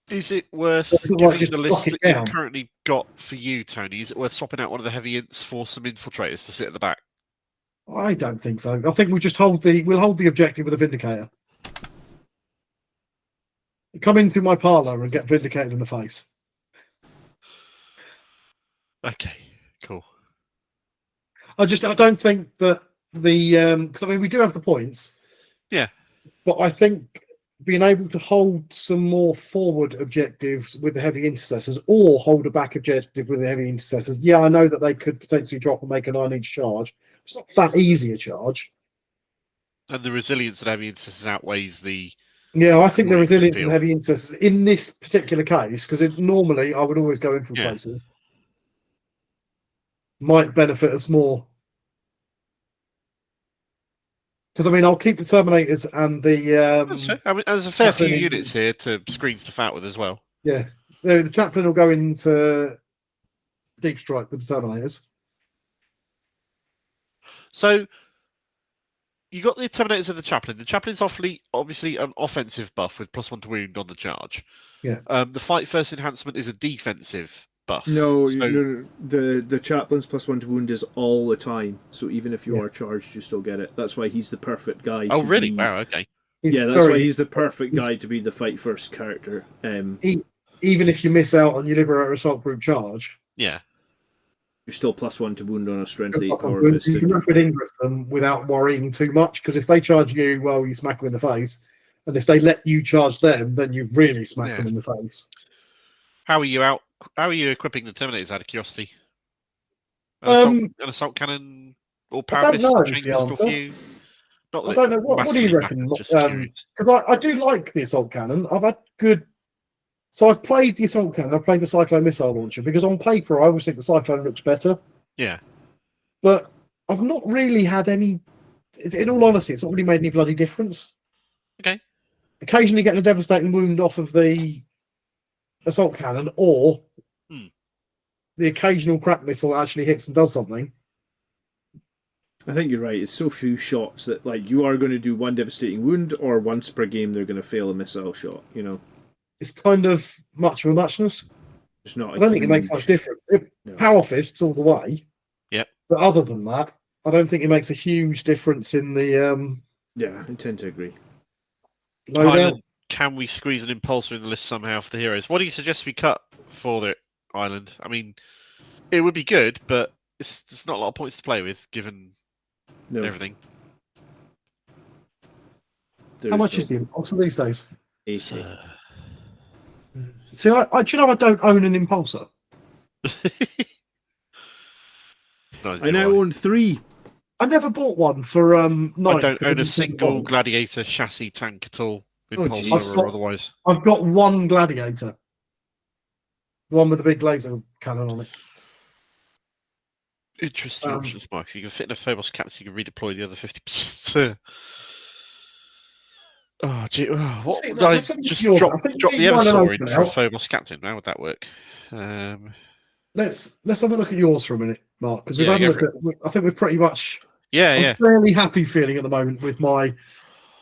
Is it worth giving the list that you've currently got for you, Tony? Is it worth swapping out one of the heavy ints for some infiltrators to sit at the back? I don't think so. I think we'll just hold the objective with a Vindicator. Come into my parlour and get Vindicated in the face. Okay, cool. I don't think that because we do have the points. Yeah. But I think being able to hold some more forward objectives with the heavy intercessors or hold a back objective with the heavy intercessors. Yeah, I know that they could potentially drop and make a 9-inch charge. It's not that easy a charge. And the resilience of heavy intercessors outweighs the... Yeah, I think the resilience of heavy intercessors in this particular case, because normally I would always go infiltrator, might benefit us more. Because I'll keep the Terminators and the. There's a fair few units here to screen stuff out with as well. Yeah, the chaplain will go into deep strike with the Terminators. So you got the Terminators of the chaplain. The chaplain's obviously an offensive buff with +1 to wound on the charge. Yeah. The fight first enhancement is a defensive buff. No, the chaplain's +1 to wound is all the time. So even if you are charged, you still get it. That's why he's the perfect guy. Oh, really? Wow. Okay. That's why he's the perfect guy to be the fight first character. Even if you miss out on your Liberator Assault Group charge, you're still +1 to wound on a strength 8 power fist. You can rapid ingress them without worrying too much. Because if they charge you, well, you smack them in the face, and if they let you charge them, then you really smack them in the face. How are you equipping the Terminators out of curiosity? An assault cannon or power fist, chain pistol few? I don't know. What do you reckon? Because I do like the assault cannon. I've had good. So I've played the assault cannon. I've played the Cyclone missile launcher because on paper I always think the Cyclone looks better. Yeah. But I've not really had any. In all honesty, it's not really made any bloody difference. Okay. Occasionally getting a devastating wound off of the assault cannon, or the occasional crack missile that actually hits and does something. I think you're right. It's so few shots that like you are going to do one devastating wound, or once per game they're going to fail a missile shot. You know, it's kind of much of a muchness. It's not. I don't think it makes much difference. Power fists all the way. Yep. But other than that, I don't think it makes a huge difference in the. Yeah, I tend to agree. Island, can we squeeze an impulsor in the list somehow for the heroes? What do you suggest we cut for the island? I mean, it would be good, but it's not a lot of points to play with, given everything. How much is the impulsor these days? 80. See, do you know I don't own an impulsor? I now own 3. I never bought one for Night. I don't own a single Gladiator chassis tank at all, impulsor or otherwise. I've got one Gladiator. The one with the big laser cannon on it. Interesting options, Mike. You can fit in a Phobos captain, you can redeploy the other 50%. Oh, gee. What would I just drop the Eversaw in for a Phobos captain? How would that work? Let's have a look at yours for a minute, Mark, because we've had a look at. I think we're pretty much. I'm fairly happy feeling at the moment with my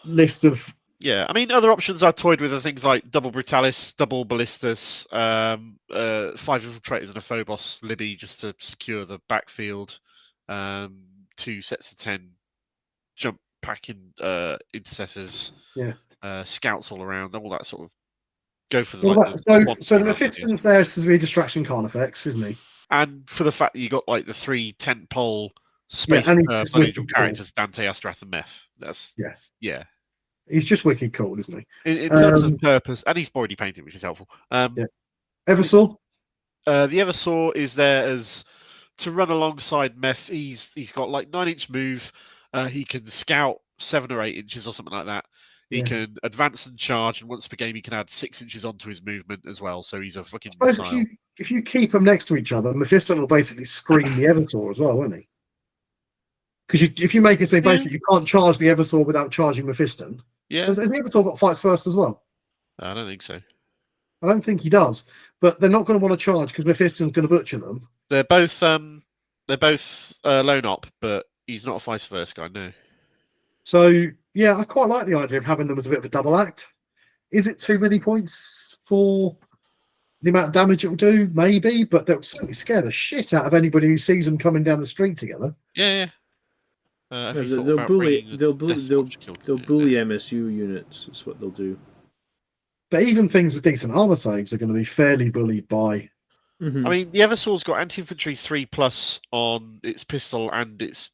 list of. Yeah, I mean, other options I toyed with are things like double Brutalis, double Ballistas, 5 Infiltrators and a Phobos Libby just to secure the backfield, 2 sets of 10 jump packing intercessors, scouts all around, all that sort of go for the. So the Mephiston's there to be distraction con effects, isn't he? And for the fact that you got like the 3 tent pole space Blood Angel characters, Dante, Astrath, and Meph. That's He's just wicked cool, isn't he? In terms of purpose, and he's already painted, which is helpful. Eversaw? The Eversaw is there as to run alongside Meph. He's got like 9-inch move. He can scout 7 or 8 inches or something like that. He can advance and charge, and once per game he can add 6 inches onto his movement as well. So he's a fucking missile. If you keep them next to each other, Mephiston will basically screen the Eversaw as well, won't he? Because if you make it say basically you can't charge the Eversaw without charging Mephiston. Yeah. Has the Eversaw got fights first as well? I don't think so. I don't think he does. But they're not going to want to charge because Mephiston's going to butcher them. They're both lone op, but he's not a vice versa guy, no. So I quite like the idea of having them as a bit of a double act. Is it too many points for the amount of damage it will do? Maybe, but they'll certainly scare the shit out of anybody who sees them coming down the street together. Yeah. They'll bully MSU units. That's what they'll do. But even things with decent armor saves are going to be fairly bullied by. I mean, the Eversaw's got anti-infantry 3+ on its pistol and its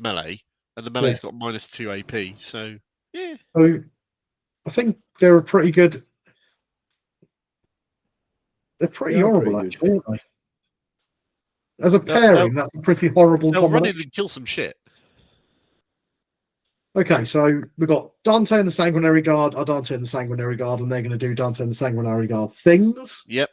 melee, and the melee's got -2 AP. So So I think they're a pretty good. They're pretty horrible, actually, aren't they? As a pairing, that's a pretty horrible combination. They'll run in and kill some shit. Okay, so we've got Dante and the Sanguinary Guard, Dante and the Sanguinary Guard, and they're going to do Dante and the Sanguinary Guard things. Yep.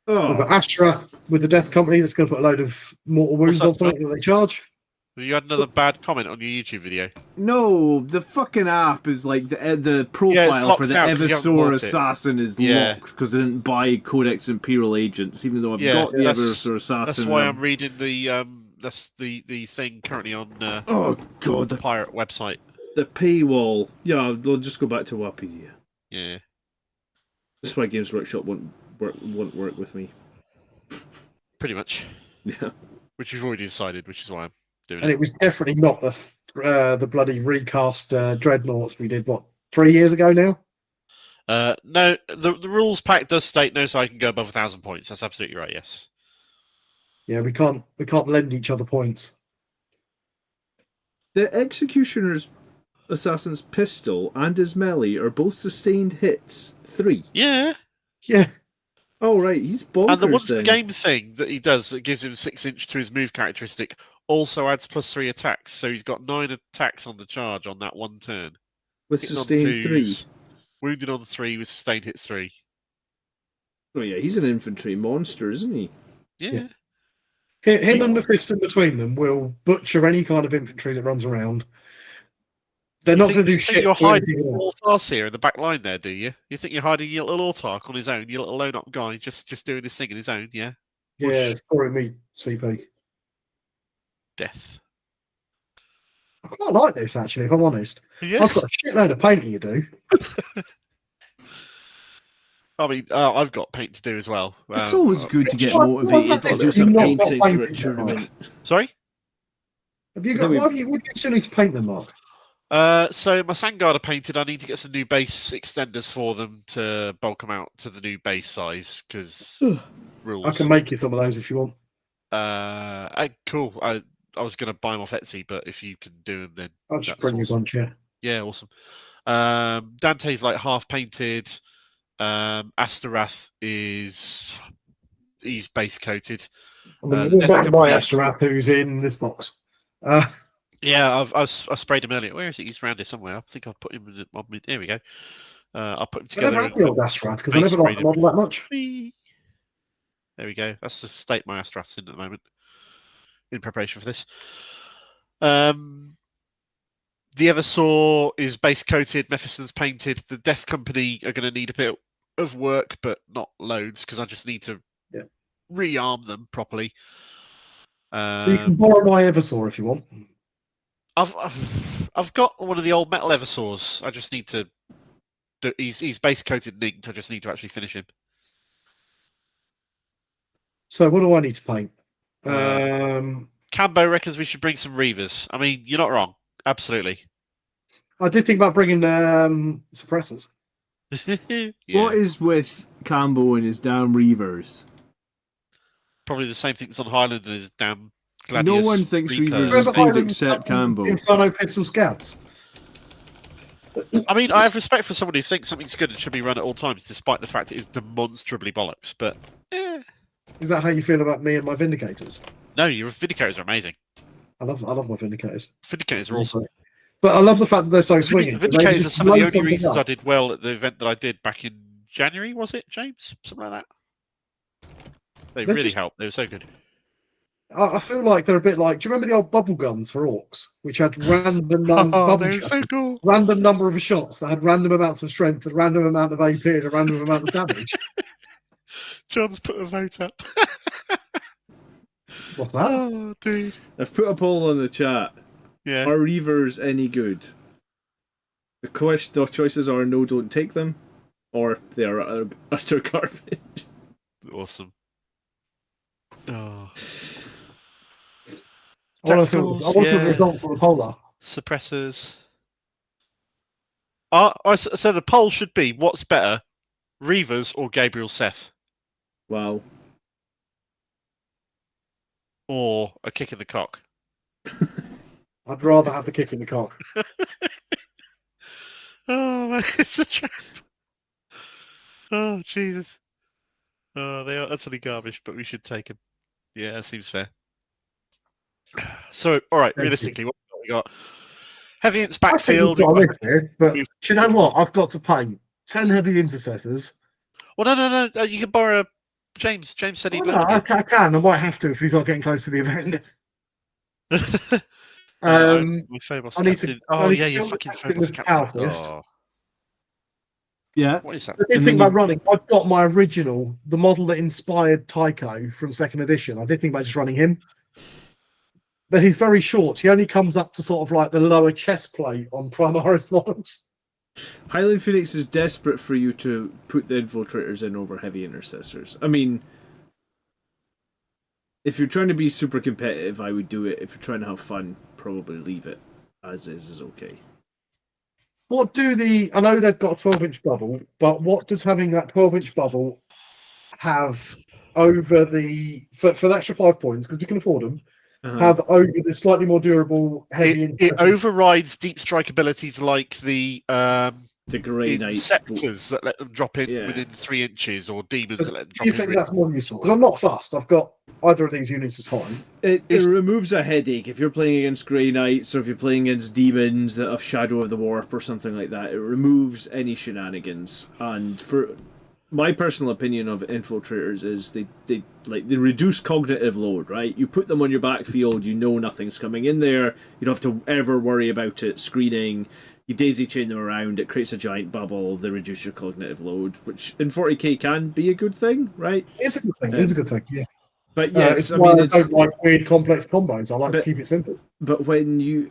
We've got Astra with the Death Company that's going to put a load of mortal wounds on something that they charge. You had another bad comment on your YouTube video. No, the fucking app is like the profile for the Eversaw Assassin is locked because I didn't buy Codex Imperial Agents, even though I've got the Eversaw Assassin. That's why I'm reading the thing currently on the pirate website. The paywall. Yeah, we'll just go back to Wapedia. Yeah. This is why Games Workshop won't work with me. Pretty much. Yeah. Which you've already decided, which is why I'm doing it. And it was definitely not the bloody recast Dreadnoughts we did, 3 years ago now? No, the rules pack does state no side can go above 1,000 points. That's absolutely right, yes. Yeah, we can't lend each other points. The Executioner's Assassin's pistol and his melee are both sustained hits. 3. Yeah. Oh, right, he's bonkers. And the once per game thing that he does that gives him 6 inch to his move characteristic also adds +3 attacks. So he's got 9 attacks on the charge on that one turn. With sustained 3. Wounded on 3 with sustained hits 3. Oh yeah, he's an infantry monster, isn't he? Yeah. Him and Mephiston between them will butcher any kind of infantry that runs around. They're not going to do shit. You're hiding Autark here in the back line there, do you? You think you're hiding your little Autark on his own, your little lone up guy, just doing his thing on his own, yeah? Yeah, scoring me CP. Death. I quite like this, actually, if I'm honest. Yes. I've got a shitload of painting to do. I mean, I've got paint to do as well. It's always good to get motivated to do some painting for a tournament. Sorry? Have you got? What do you still need to paint them, Mark? So my Sandguard are painted. I need to get some new base extenders for them to bulk them out to the new base size because rules. I can make you some of those if you want. Cool. I was going to buy them off Etsy, but if you can do them, then I'll just bring you a bunch. Yeah, awesome. Dante's like half painted. Astarath he's base coated. I mean, my Astarath who's in this box. Yeah, I sprayed him earlier. Where is he? He's around here somewhere. I think I'll put him in the. There we go. I'll put him together. I never had the old Astarath because I never liked the model that much. There we go. That's the state my Astarath's in at the moment. In preparation for this. The Eversaw is base coated. Mephiston's painted. The Death Company are going to need a bit of work, but not loads because I just need to rearm them properly. So you can borrow my Eversaw if you want. I've got one of the old metal Eversaws. I just need to. He's base coated and inked. I just need to actually finish him. So what do I need to paint? Cambo reckons we should bring some Reavers. I mean, you're not wrong. Absolutely. I did think about bringing suppressors. Yeah. What is with Cambo and his damn Reavers? Probably the same thing that's on Highland and his damn Gladius. No one thinks Reavers are good except Cambo. Inferno Pistol Scouts. I mean, I have respect for someone who thinks something's good and should be run at all times, despite the fact it is demonstrably bollocks. But is that how you feel about me and my Vindicators? No, your Vindicators are amazing. I love my Vindicators. Vindicators are awesome. But I love the fact that they're so swinging. Vindicators are some of the only reasons I did well at the event that I did back in January, was it, James? Something like that. They really helped. They were so good. I feel like they're a bit like. Do you remember the old bubble guns for orcs, which had random random number of shots that had random amounts of strength, a random amount of AP, and a random amount of damage? John's put a vote up. What's that? Oh, dude! I've put a poll on the chat. Yeah. Are Reavers any good? The choices are no, don't take them, or they are utter garbage. Awesome. Oh. I want to result for the polar. Suppressors. So the poll should be: what's better, Reavers or Gabriel Seth? Wow. Or a kick in the cock. I'd rather have the kick in the cock. Oh, man, it's a trap. Oh, Jesus. Oh, they are utterly garbage, but we should take them. Yeah, that seems fair. So, all right, realistically, what have we got? Heavy Ints backfield. But do you know what? I've got to paint 10 heavy intercessors. Well, no. You can borrow James. James said he'd I can. I might have to if he's not getting close to the event. I need to. Oh, yeah, you fucking Phobos captain. Oh. Yeah. What is that? I did think about running. I've got my original, the model that inspired Tycho from 2nd edition. I did think about just running him. But he's very short. He only comes up to sort of like the lower chest plate on Primaris models. Highland Phoenix is desperate for you to put the infiltrators in over heavy intercessors. I mean, if you're trying to be super competitive, I would do it. If you're trying to have fun, probably leave it as is okay. What do I know they've got a 12-inch bubble, but what does having that 12-inch bubble have over for the extra 5 points, because we can afford them, have over the slightly more durable heavy it overrides deep strike abilities like the the Grey Knights sectors that let them drop in within 3 inches, or demons that let them drop in. Do you think that's more useful? Because I'm not fussed. I've got either of these units is fine. It removes a headache if you're playing against Grey Knights or if you're playing against demons that have Shadow of the Warp or something like that. It removes any shenanigans. And for my personal opinion of infiltrators is they reduce cognitive load, right? You put them on your backfield, you know nothing's coming in there, you don't have to ever worry about it screening. You daisy chain them around, it creates a giant bubble, they reduce your cognitive load, which in 40k can be a good thing, right? It's a good thing, it's a good thing, yeah. But yes, I don't like weird complex combos, I like to keep it simple. But when you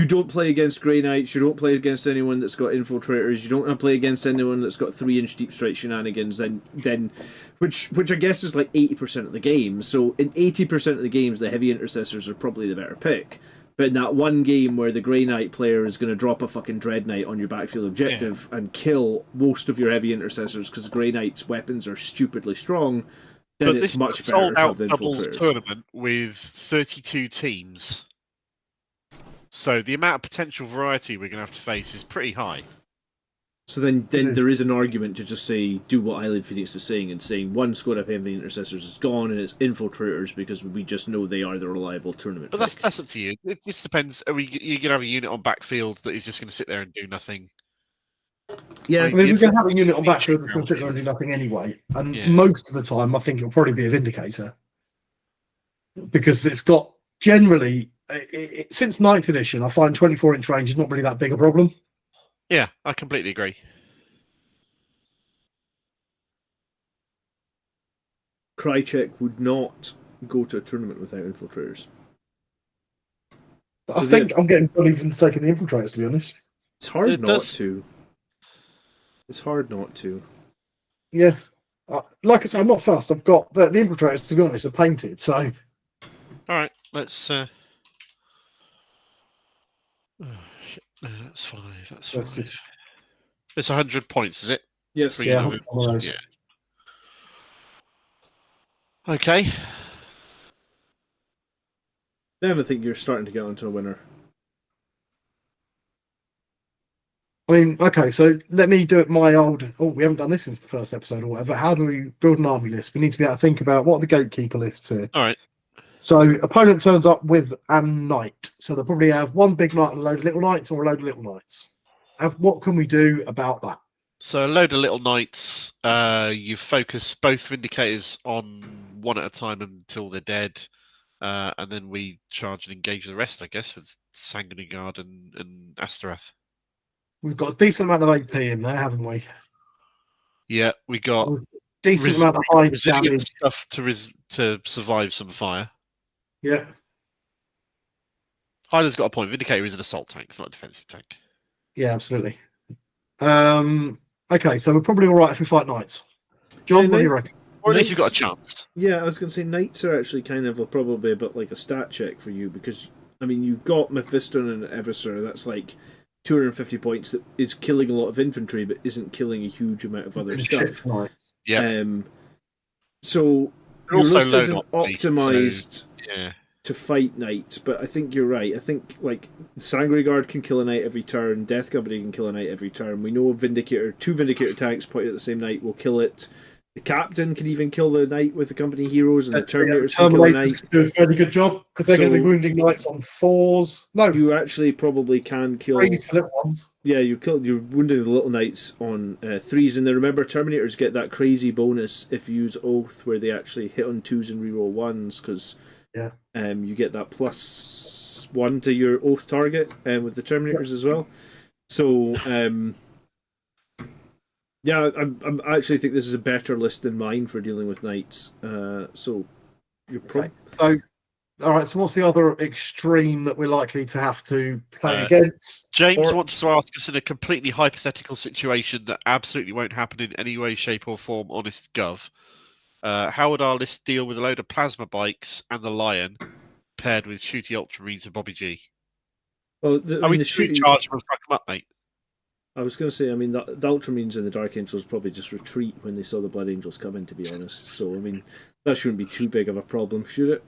don't play against Grey Knights, you don't play against anyone that's got infiltrators, you don't play against anyone that's got 3-inch deep strike shenanigans, then which I guess is like 80% of the games. So in 80% of the games, the heavy intercessors are probably the better pick. But in that one game where the Grey Knight player is going to drop a fucking Dread Knight on your backfield objective and kill most of your heavy intercessors because Grey Knight's weapons are stupidly strong, then it's much better. Sold out doubles tournament with 32 teams. So the amount of potential variety we're going to have to face is pretty high. So then there is an argument to just say, do what Island Phoenix is saying, and saying one squad of heavy intercessors is gone and it's infiltrators because we just know they are the reliable tournament. But that's up to you. It just depends. Are you going to have a unit on backfield that is just going to sit there and do nothing? Yeah, I mean, we're going to have a unit on backfield that's going to sit there and do nothing anyway. And most of the time, I think it'll probably be a Vindicator. Because it's got, generally, since 9th edition, I find 24-inch range is not really that big a problem. Yeah, I completely agree. Krychek would not go to a tournament without infiltrators. I think I'm getting bullied for the sake of the infiltrators, to be honest. It's hard not to. It's hard not to. Yeah. Like I said, I'm not fast. I've got the infiltrators, to be honest, are painted, so... All right, let's... No, that's 5. That's 5. Good. It's 100 points, is it? Yes. 3 yeah. Okay. Then I think you're starting to get onto a winner. I mean, okay, so let me do it my old... Oh, we haven't done this since the first episode or whatever. How do we build an army list? We need to be able to think about what are the gatekeeper lists here. All right. So, opponent turns up with a knight. So, they'll probably have one big knight and a load of little knights, or a load of little knights. What can we do about that? So, a load of little knights, you focus both Vindicators on one at a time until they're dead. And then we charge and engage the rest, I guess, with Sanguinius and Astaroth. We've got a decent amount of AP in there, haven't we? Yeah, we got decent amount of high damage stuff to survive some fire. Yeah. Hyder's got a point. Vindicator is an assault tank, it's not a defensive tank. Yeah, absolutely. Okay, so we're probably all right if we fight knights. John, what do you reckon? Or at least we've got a chance. Yeah, I was going to say knights are actually kind of probably a bit like a stat check for you because, I mean, you've got Mephiston and Eversur, that's like 250 points that is killing a lot of infantry but isn't killing a huge amount of other stuff. Yeah. So your list isn't optimized to fight knights, but I think you're right. I think like Sanguinius Guard can kill a knight every turn, Death Company can kill a knight every turn. We know two Vindicator tanks pointed at the same knight will kill it. The captain can even kill the knight with the company heroes, and the Terminators can kill the knight. Do a fairly good job because they're going to be wounding knights on 4s. No, you actually probably can kill 3s little ones. Yeah, you're wounding the little knights on 3s, and then remember Terminators get that crazy bonus if you use Oath, where they actually hit on 2s and reroll 1s because you get that +1 to your Oath target with the Terminators as well. So. Yeah, I actually think this is a better list than mine for dealing with knights. So you're So, all right. So what's the other extreme that we're likely to have to play against? James wants to ask us in a completely hypothetical situation that absolutely won't happen in any way, shape, or form. Honest Gov, how would our list deal with a load of plasma bikes and the Lion paired with shooty Ultramarines and Bobby G? Well, are we the charge and fuck them up, mate? I was going to say, I mean, the Ultramarines and the Dark Angels probably just retreat when they saw the Blood Angels come in, to be honest. So, I mean, that shouldn't be too big of a problem, should it?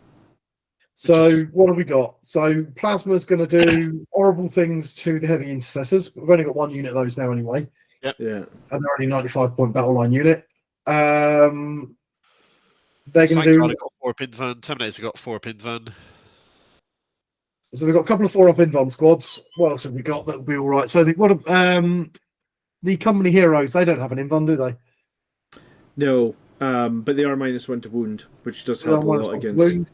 So what have we got? So Plasma's going to do horrible things to the heavy intercessors. We've only got one unit of those now anyway. Yep. Yeah. And they're only 95-point battle line unit. They're going to do. Got 4 up Invern. Terminator's got 4 up Invern. So they've got a couple of 4-up Invern squads. What else have we got that'll be all right? So the company heroes, they don't have an Invern, do they? No, but they are -1 to wound, which does help a lot against. Wound.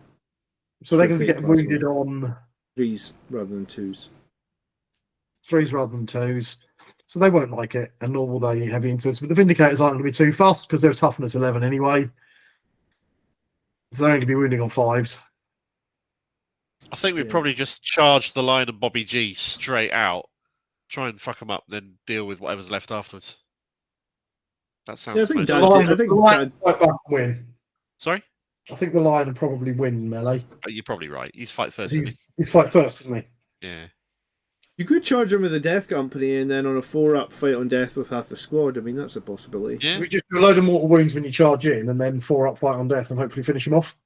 So they're going to get wounded on 3s rather than 2s. 3s rather than 2s. So they won't like it, and nor will they heavy intercessors. But the Vindicators aren't going to be too fast because they're toughness 11 anyway. So they're only going to be wounding on 5s. I think we probably just charge the line and Bobby G straight out, try and fuck them up, then deal with whatever's left afterwards. That sounds. Yeah, I think the line will win. Sorry? I think the Lion will probably win melee. Oh, you're probably right. He's fight first. He's fight first, isn't he? Yeah. You could charge him with the Death Company and then on a 4-up fight on death with half the squad. I mean, that's a possibility. Yeah. So we just do a load of mortal wounds when you charge in, and then 4-up fight on death, and hopefully finish him off.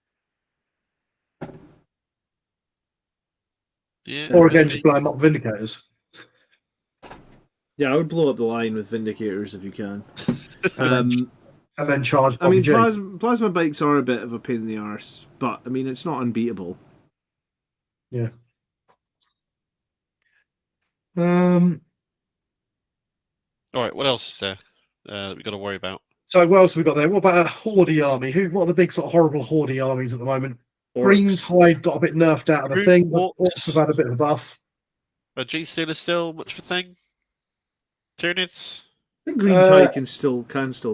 Yeah. Or again, just blow him up Vindicators. Yeah, I would blow up the line with Vindicators if you can. And then charge. I mean, plasma bikes are a bit of a pain in the arse, but I mean, it's not unbeatable. Yeah. All right. What else is there that we got to worry about? So what else have we got there? What about a Horde army? What are the big sort of horrible Horde armies at the moment? Green Tide got a bit nerfed out of the thing, but Orcs have had a bit of a buff. G Stealer still much of a thing. Tyranids. I think Green Tide can still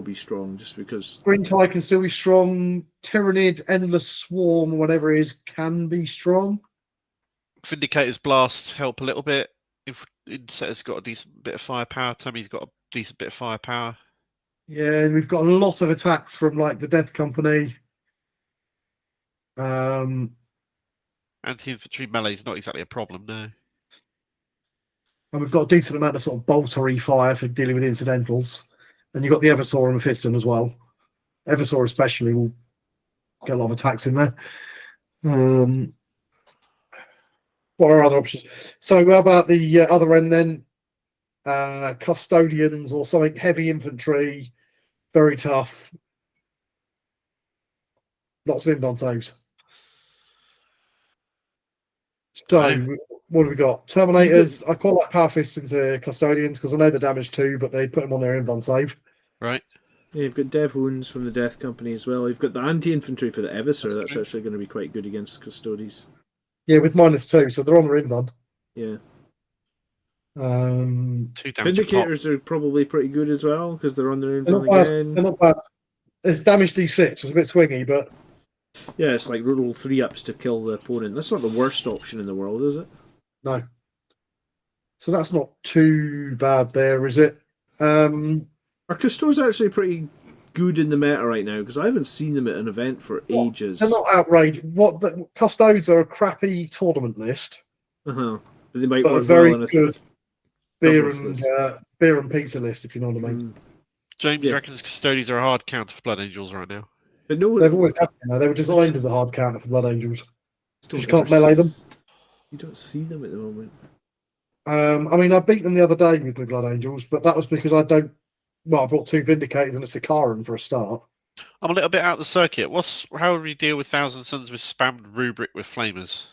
be strong, just because Green Tide can still be strong. Tyranid, Endless Swarm, whatever it is, can be strong. Vindicator's Blast help a little bit. If Insetter's got a decent bit of firepower, Tommy's got a decent bit of firepower. Yeah, and we've got a lot of attacks from like the Death Company. Anti-infantry melee is not exactly a problem, no. And we've got a decent amount of sort of boltery fire for dealing with incidentals. And you've got the Eversaur and Mephiston as well. Eversaur especially will get a lot of attacks in there. What are other options? So how about the other end then? Custodians or something, heavy infantry, very tough. Lots of inbound saves. So, what have we got? Terminators. I quite like Power Fists into Custodians because I know the damage too, but they put them on their inbound save. Right. Yeah, you've got Dev Wounds from the Death Company as well. You've got the anti-infantry for the Eversaur. That's actually going to be quite good against Custodians. Yeah, with -2, so they're on their inbound. Yeah. Two Vindicators are probably pretty good as well because they're on their inbound again. They're not bad. It's damage D6, it's a bit swingy, but yeah, it's like roll 3-ups to kill the opponent. That's not the worst option in the world, is it? No. So that's not too bad there, is it? Are Custos actually pretty good in the meta right now? Because I haven't seen them at an event for ages. They're not outrageous. Custodes are a crappy tournament list. But they might but work a very well good beer and pizza list, if you know what I mean. James reckons Custodians are a hard counter for Blood Angels right now. But no, they've always had them. They were designed as a hard counter for Blood Angels. You can't melee them. You don't see them at the moment. I mean, I beat them the other day with my Blood Angels, but that was because I brought 2 Vindicators and a Sicaran for a start. I'm a little bit out of the circuit. How would we deal with Thousand Suns with spammed rubric with flamers?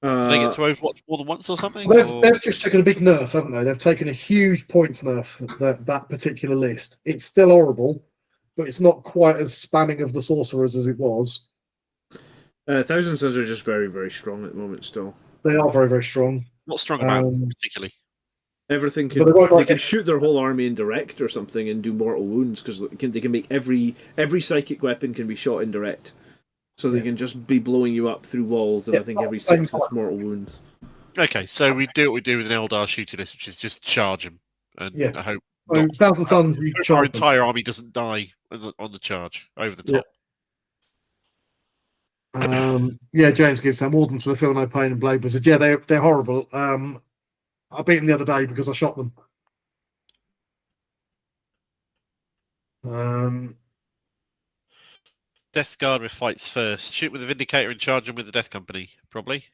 Did they get to Overwatch more than once or something? They've just taken a big nerf, haven't they? They've taken a huge points nerf that particular list. It's still horrible, but it's not quite as spamming of the sorcerers as it was. Thousand Suns are just very, very strong at the moment still. They are very, very strong. What's strong about them particularly? Everything can they can shoot their whole army in direct or something and do mortal wounds because they can make every psychic weapon can be shot in direct, so they can just be blowing you up through walls. And I think every 6 is mortal wounds. Okay, so we do what we do with an Eldar shooting list, which is just charge them, and I hope Thousand Suns. Our entire army doesn't die on the charge over the top. James gives them Wardens for the Feel No Pain and Blade Blizzard. Yeah, they're horrible. I beat them the other day because I shot them. Death Guard with fights first. Shoot with the Vindicator and charge them with the Death Company, probably.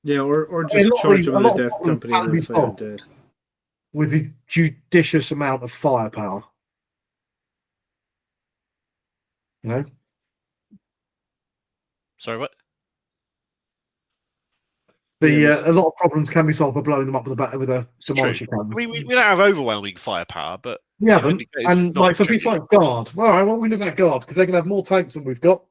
Yeah, or just charge them with the Death Company and then fight on Death. With a judicious amount of firepower. You know? Sorry, what? A lot of problems can be solved by blowing them up with a demolisher cannon. I mean, we don't have overwhelming firepower, but we haven't. And like, so if we fight Guard, well, all right, what we look at Guard because they're gonna have more tanks than we've got.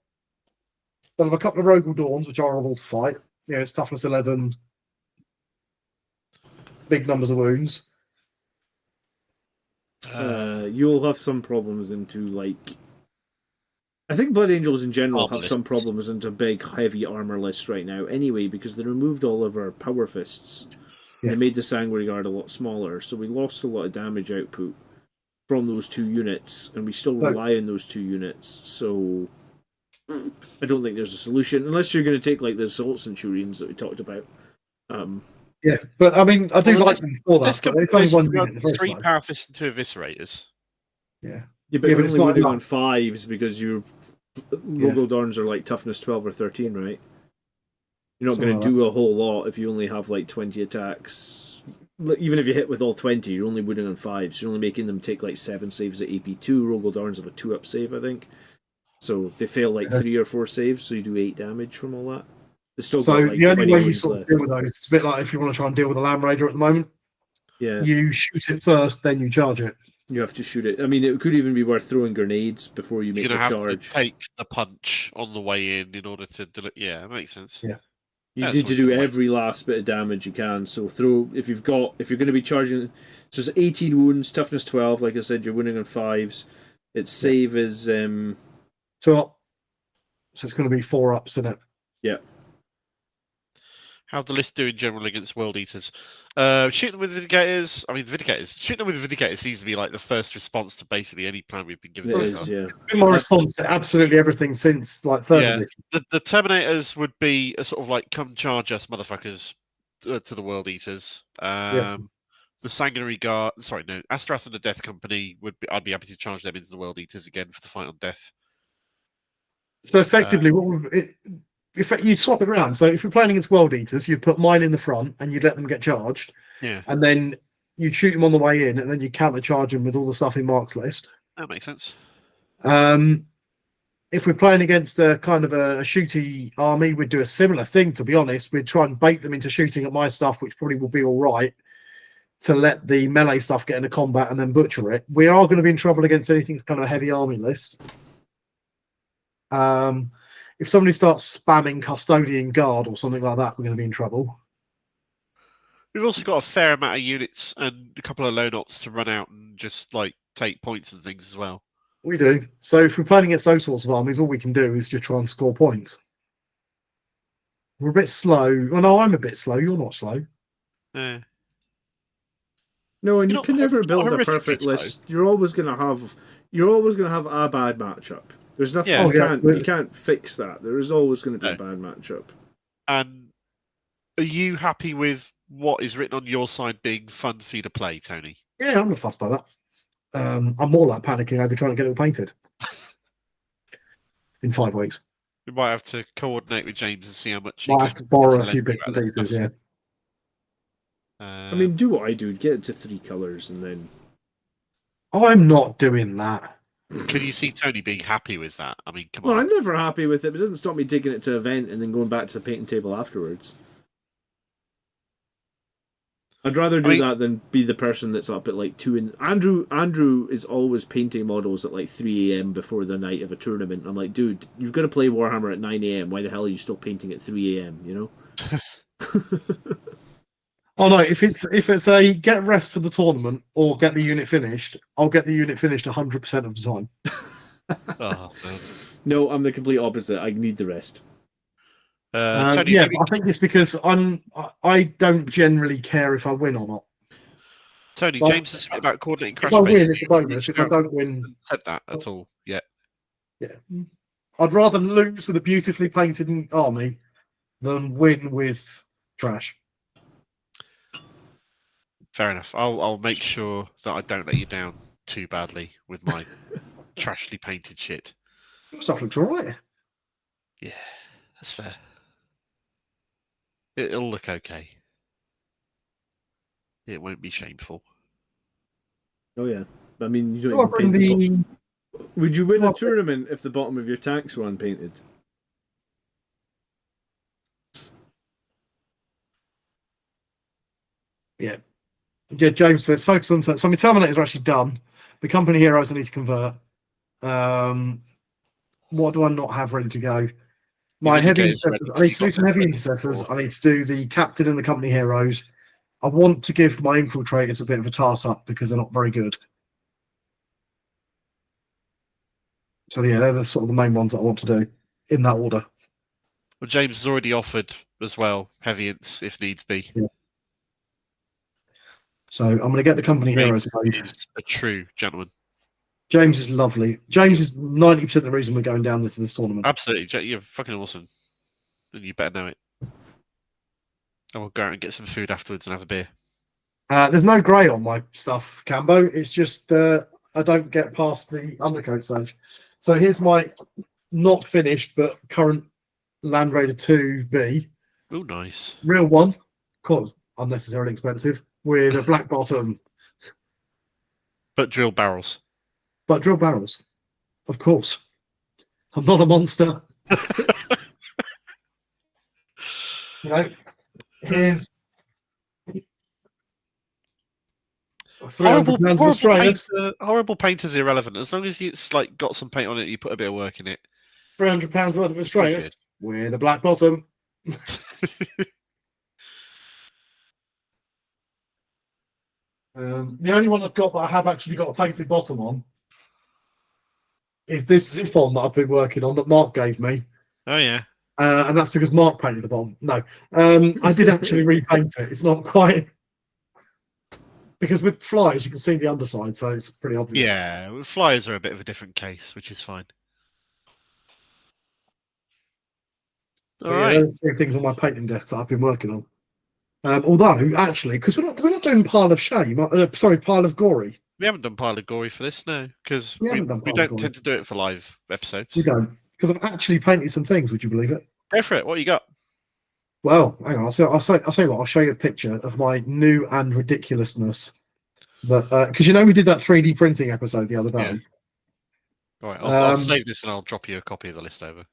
They'll have a couple of Rogal Dawns, which are horrible to fight. You know, it's toughness 11, big numbers of wounds. You'll have some problems into like. I think Blood Angels in general have some problems into big, heavy armor lists right now anyway, because they removed all of our power fists. Yeah. They made the Sanguinius Guard a lot smaller, so we lost a lot of damage output from those 2 units, and we still rely on those 2 units, so I don't think there's a solution, unless you're going to take like the Assault Centurions that we talked about. Yeah, but I mean, I do like them for that, but it's only one unit. 3 power fists and 2 Eviscerators. Yeah. Yeah, but you're only winning on 5s because your Rogal Dorns are like toughness 12 or 13, right? You're not going to do a whole lot if you only have like 20 attacks. Even if you hit with all 20, you're only winning on 5s. You're only making them take like 7 saves at AP2. Rogal Dorns have a 2-up save, I think. So they fail like 3 or 4 saves, so you do 8 damage from all that. Still so got, like, the only way you sort of deal with those, it's a bit like if you want to try and deal with a Lamb Raider at the moment. Yeah. You shoot it first, then you charge it. You have to shoot it. I mean, it could even be worth throwing grenades before you make the charge. You're going to have to take the punch on the way in order to do it. Yeah, it makes sense. Yeah. You need to do every last bit of damage you can. So if you're going to be charging, so it's 18 wounds, toughness 12. Like I said, you're winning on 5s. Its save is 2 up. So it's going to be 4 ups, isn't it? Yeah. How'd the list do in general against World Eaters? Shooting them with Vindicators. I mean, shooting them with Vindicators seems to be like the first response to basically any plan we've been given. It is, yeah. It's been my response to absolutely everything since like 3rd edition. The Terminators would be a sort of like, come charge us, motherfuckers, to the World Eaters. The Sanguinary Guard, Astrath and the Death Company I'd be happy to charge them into the World Eaters again for the fight on Death. So effectively, if you swap it around, so if you're playing against World Eaters, you'd put mine in the front and you'd let them get charged. Yeah. And then you'd shoot them on the way in and then you counter-charge them with all the stuff in Mark's list. That makes sense. If we're playing against a kind of a shooty army, we'd do a similar thing, to be honest. We'd try and bait them into shooting at my stuff, which probably will be all right, to let the melee stuff get into combat and then butcher it. We are going to be in trouble against anything that's kind of a heavy army list. If somebody starts spamming Custodian Guard or something like that, we're going to be in trouble. We've also got a fair amount of units and a couple of low knots to run out and just like take points and things as well. We do. So if we're playing against those sorts of armies, all we can do is just try and score points. We're a bit slow. Well, no, I'm a bit slow. You're not slow. Yeah. No, and you can never build a perfect list. You're always going to have a bad matchup. There's nothing you can't fix that. There is always going to be a bad matchup. And are you happy with what is written on your side being fun for you to play, Tony? Yeah, I'm not fussed by that. I'm more like panicking over trying to get it all painted in 5 weeks. We might have to coordinate with James and see how much. Might have to borrow a few bits and pieces. Yeah. I mean, do what I do. Get it to 3 colours and then. I'm not doing that. Can you see Tony being happy with that? I mean, come on. Well, I'm never happy with it, but it doesn't stop me taking it to an event and then going back to the painting table afterwards. I'd rather do that than be the person that's up at like 2 in. Andrew is always painting models at like 3 a.m. before the night of a tournament. I'm like, dude, you've got to play Warhammer at 9 a.m. Why the hell are you still painting at 3 a.m., you know? Oh no, if it's a get rest for the tournament or get the unit finished, I'll get the unit finished 100% of the time. Oh, man. No, I'm the complete opposite. I need the rest. Tony, I think it's because I don't generally care if I win or not. Tony, but James says about coordinating crash. If I win, it's a bonus. If I don't win, said that at all yet. Yeah, I'd rather lose with a beautifully painted army than win with trash. Fair enough. I'll make sure that I don't let you down too badly with my trashly painted shit. Stuff looks alright. Yeah, that's fair. It'll look okay. It won't be shameful. Oh yeah, I mean, you don't even paint the Would you win a tournament if the bottom of your tanks were unpainted? Yeah. Yeah, James says focus on so my Terminators are actually done. The company heroes I need to convert. What do I not have ready to go? My heavy intercessors. I need to do some heavy intercessors. I need to do the captain and the company heroes. I want to give my infiltrators a bit of a task up because they're not very good. So yeah, they're the sort of the main ones that I want to do in that order. Well, James has already offered as well heavy ints if needs be. Yeah. So I'm going to get the company heroes played. He's a true gentleman. James is lovely. James is 90% of the reason we're going down to this tournament. Absolutely, you're fucking awesome, and you better know it. And we'll go out and get some food afterwards and have a beer. There's no grey on my stuff, Cambo. It's just I don't get past the undercoat stage. So here's my not finished but current Land Raider 2B. Oh, nice. Real one, of course, unnecessarily expensive, with a black bottom. But drill barrels. But drill barrels, of course. I'm not a monster. You know, here's horrible paint is irrelevant as long as it's like got some paint on it. You put a bit of work in it. £300 worth of Australians with a black bottom. The only one I've got that I have actually got a painted bottom on is this zip-on that I've been working on that Mark gave me. Oh yeah. And that's because Mark painted the bomb. No, I did actually repaint it. It's not quite because with flyers you can see the underside, so it's pretty obvious. Yeah, flyers are a bit of a different case, which is fine. All right. There are three things on my painting desk that I've been working on. Although actually, because we're not doing Pile of Shame. Pile of Gory. We haven't done Pile of Gory for this, no, because we don't tend to do it for live episodes. We don't, because I've actually painted some things. Would you believe it? Go for it. What you got? Well, hang on. I'll say what. I'll show you a picture of my new and ridiculousness. But because we did that 3D printing episode the other day. Yeah. All right, I'll save this and I'll drop you a copy of the list over.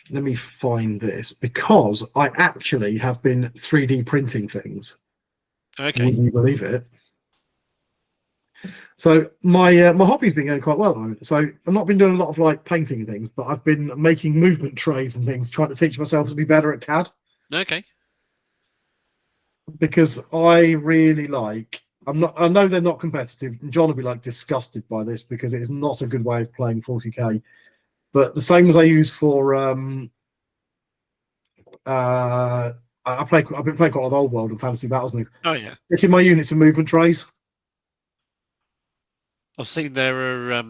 Let me find this because I actually have been 3D printing things. Okay. Wouldn't you believe it? So my hobby's been going quite well at the moment. So I've not been doing a lot of like painting and things, but I've been making movement trays and things, trying to teach myself to be better at CAD. Okay. Because I really like. I know they're not competitive, and John will be like disgusted by this because it is not a good way of playing 40k. But the same as I use for I've been playing quite a lot of Old World and Fantasy Battles and things. Oh yeah. Sticking my units in movement trays. I've seen there are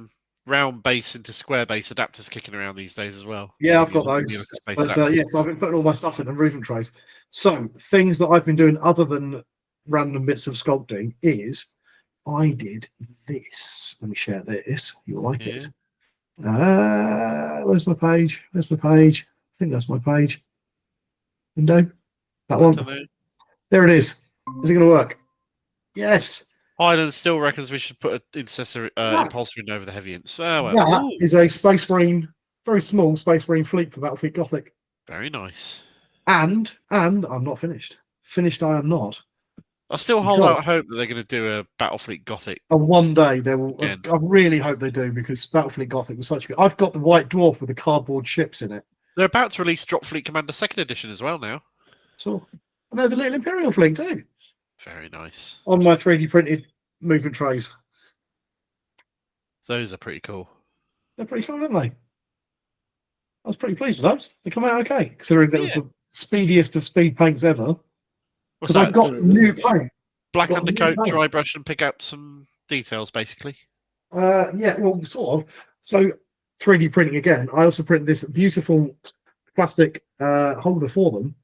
round base into square base adapters kicking around these days as well. Yeah, I've got those. But so I've been putting all my stuff in the movement trays. So things that I've been doing other than random bits of sculpting is I did this. Let me share this. You'll like it. Where's my page? I think that's my page. Window. That one. There it is. Is it going to work? Yes. Highland still reckons we should put an intercessor impulsor in over the heavy ints. That is a Space Marine, very small Space Marine fleet for Battlefleet Gothic. Very nice. And I'm not finished. Finished I am not. I still hold out hope that they're going to do a Battlefleet Gothic. And one day they will. I really hope they do because Battlefleet Gothic was such good. I've got the White Dwarf with the cardboard ships in it. They're about to release Dropfleet Commander 2nd edition as well now. So, and there's a little Imperial fleet too. Very nice. On my 3D printed movement trays. Those are pretty cool. They're pretty cool, aren't they? I was pretty pleased with those. They come out okay, considering that was the speediest of speed paints ever. Because I've got new paint. Black undercoat, dry brush, and pick out some details, basically. Yeah, well, sort of. So 3D printing again. I also printed this beautiful plastic holder for them.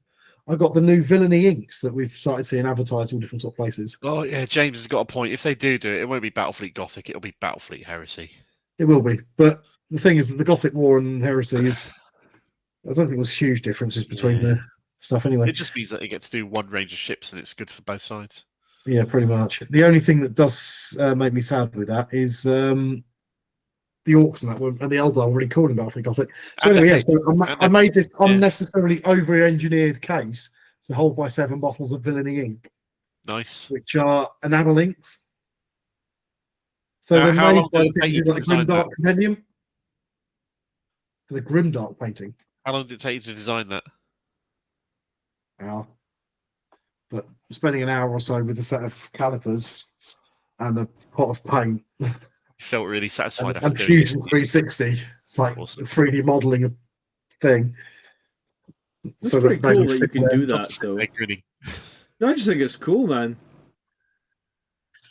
I got the new Villainy inks that we've started seeing advertised all different sort of places. Oh yeah, James has got a point. If they do it, it won't be Battlefleet Gothic. It'll be Battlefleet Heresy. It will be, but the thing is that the Gothic War and Heresy is. I don't think there's huge differences between the stuff anyway. It just means that you get to do one range of ships, and it's good for both sides. Yeah, pretty much. The only thing that does make me sad with that is the orcs and that one, and the Eldar were really cool about for Gothic. So anyway, I made this unnecessarily over-engineered case to hold my 7 bottles of Villainy ink. Nice. Which are enamel inks. So they're made by the Grimdark Compendium. For the Grimdark painting. How long did it take you to design that? Hour. But spending an hour or so with a set of calipers and a pot of paint. You felt really satisfied and Fusion 360. It's like awesome. 3D modelling a thing. It's pretty cool that you can do that, though. No, I just think it's cool, man.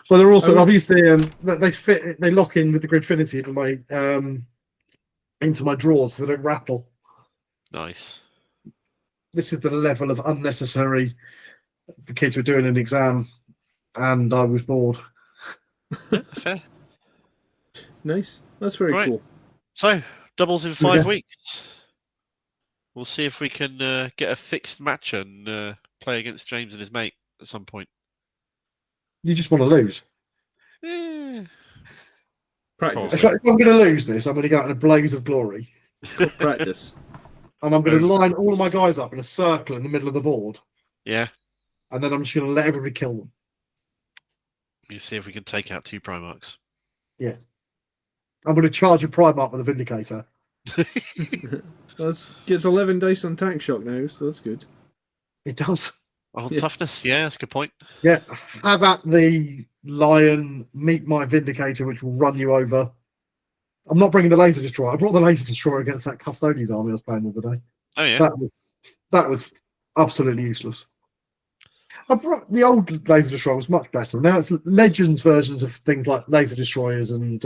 Well, they're also obviously they lock in with the Gridfinity into my drawers so they don't rattle. Nice. This is the level of unnecessary. The kids were doing an exam, and I was bored. Fair. Nice. That's very cool. So, doubles in 5 weeks. We'll see if we can get a fixed match and play against James and his mate at some point. You just want to lose. Practice. If I'm going to lose this, I'm going to go out in a blaze of glory. Practice. And I'm going to line all of my guys up in a circle in the middle of the board. Yeah. And then I'm just going to let everybody kill them. You see if we can take out 2 Primarchs. Yeah. I'm going to charge a Primarch with a Vindicator. Gets 11 dice on Tank Shock now, so that's good. It does. On toughness, that's a good point. Yeah, have at the Lion, meet my Vindicator, which will run you over. I'm not bringing the Laser Destroyer. I brought the Laser Destroyer against that Custodian's army I was playing the other day. Oh, yeah. That was absolutely useless. I brought the old Laser Destroyer was much better. Now it's Legends versions of things like Laser Destroyers and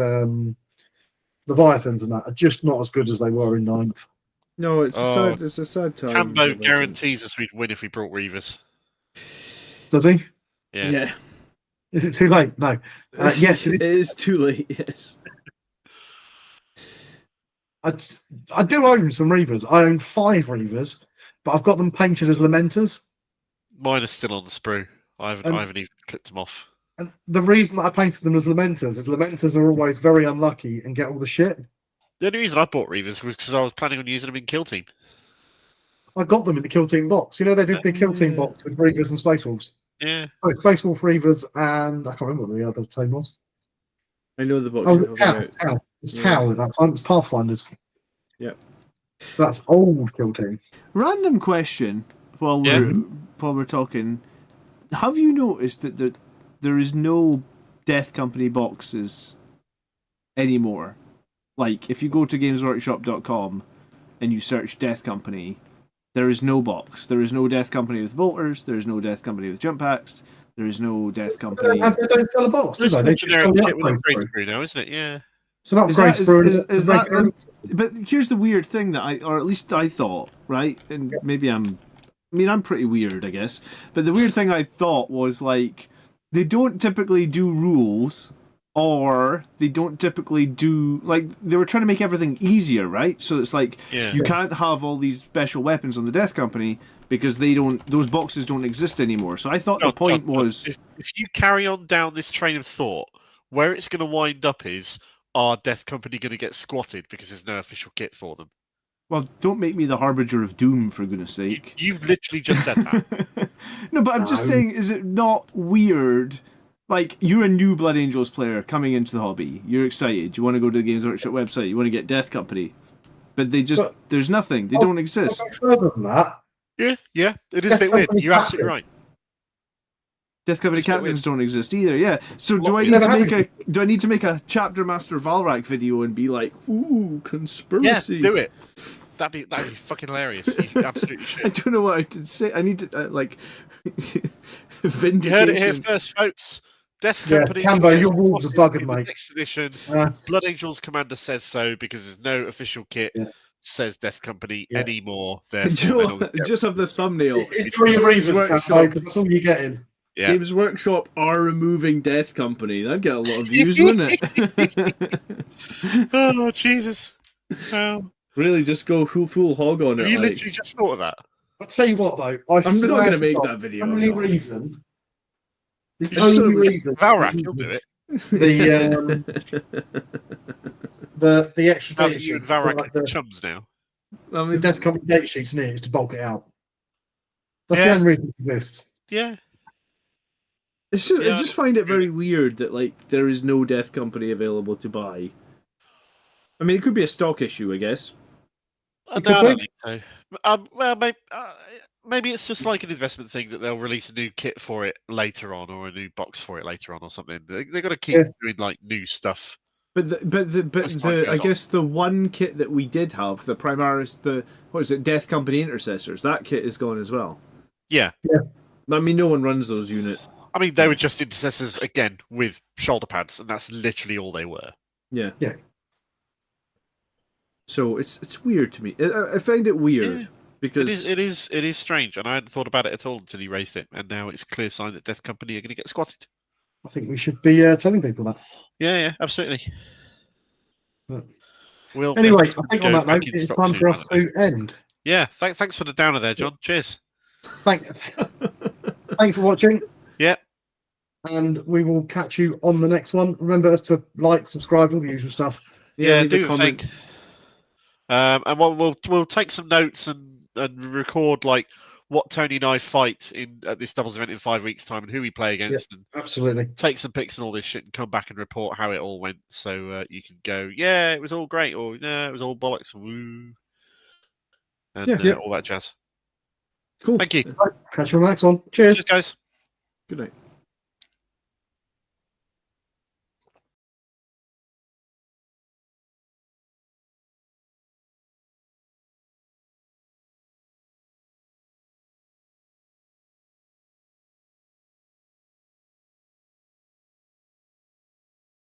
Leviathans and that are just not as good as they were in 9th. No, it's a sad time. Cambo guarantees us we'd win if we brought Reavers. Does he? Yeah. Is it too late? No. Yes, it is too late. Yes. I do own some Reavers. I own 5 Reavers, but I've got them painted as Lamenters. Mine are still on the sprue. I haven't even clipped them off. And the reason that I painted them as Lamenters is Lamenters are always very unlucky and get all the shit. The only reason I bought Reavers was because I was planning on using them in Kill Team. I got them in the Kill Team box. You know, they did the Kill Team box with Reavers and Space Wolves. Yeah. Oh, Space Wolf Reavers and I can't remember what the other team was. I know the box. Oh, Tau. It's Tau at that time. It's Pathfinders. Yeah. So that's old Kill Team. Random question while we're talking. Have you noticed that there is no Death Company boxes anymore? Like, if you go to gamesworkshop.com and you search Death Company, there is no box. There is no Death Company with bolters. There is no Death Company with jump packs. There is no Death Company. They don't sell a box, do they? They just sell the upgrade sprue now, isn't it? Yeah. It's an upgrade sprue. But here's the weird thing or at least I thought, right? And maybe I'm pretty weird, I guess. But the weird thing I thought was, like, they don't typically do rules. Or they don't typically do, like, they were trying to make everything easier, right? So it's like, you can't have all these special weapons on the Death Company because those boxes don't exist anymore. So I thought the point was... If you carry on down this train of thought, where it's going to wind up is, are Death Company going to get squatted because there's no official kit for them? Well, don't make me the harbinger of doom, for goodness sake. You've literally just said that. No, but I'm just saying, is it not weird... Like, you're a new Blood Angels player coming into the hobby. You're excited. You want to go to the Games Workshop website. You want to get Death Company. But there's nothing. They don't exist. Further than that. Yeah. It is a bit weird. You're absolutely right. Death Company captains don't exist either, yeah. So do I need to make a Chapter Master Valrak video and be like, ooh, conspiracy? Yeah, do it. That'd be fucking hilarious. You absolutely should. I don't know what I did say. I need to, vindication. You heard it here first, folks. Death Company. Cambo, your walls are buggered, mate. Next edition. Blood Angels Commander says so because there's no official kit. Says Death Company anymore. Just have the thumbnail. Enjoy your Reavers, Cambo, because that's all you're getting. Games Workshop are removing Death Company. That'd get a lot of views, wouldn't it? Oh, Jesus. Well, really, just go full hog on it. Have you literally just thought of that? I'll tell you what, though. I'm not going to make that video. The only reason... Valrak, you'll do it. The extra data you sheet. and Valrak are chums now. I mean, the Death Company data sheets in it is to bulk it out. That's the only reason for this. Yeah. It's just, I just find it very weird that there is no Death Company available to buy. I mean, it could be a stock issue, I guess. I don't think so. Well, maybe it's just like an investment thing that they'll release a new kit for it later on, or a new box for it later on, or something. They've got to keep doing new stuff. But I guess the one kit that we did have, the Primaris, what is it, Death Company Intercessors, that kit is gone as well. Yeah. I mean, no one runs those units. I mean, they were just Intercessors again with shoulder pads, and that's literally all they were. Yeah. So it's weird to me. I find it weird because it is strange, and I hadn't thought about it at all until you raised it, and now it's a clear sign that Death Company are going to get squatted. I think we should be telling people that. Yeah, absolutely. But... Anyway, I think on that note, it's time for us to end. Yeah, thanks for the downer there, John. Cheers. Thanks for watching. Yeah. And we will catch you on the next one. Remember to like, subscribe, all the usual stuff. Yeah, do the thing. And we'll take some notes and record what Tony and I fight at this doubles event in 5 weeks' time and who we play against. And absolutely. Take some pics and all this shit and come back and report how it all went. So you can go, yeah, it was all great, or no, it was all bollocks, woo, and all that jazz. Cool. Thank you. Catch you on the next one. Cheers. Cheers, guys. Good night.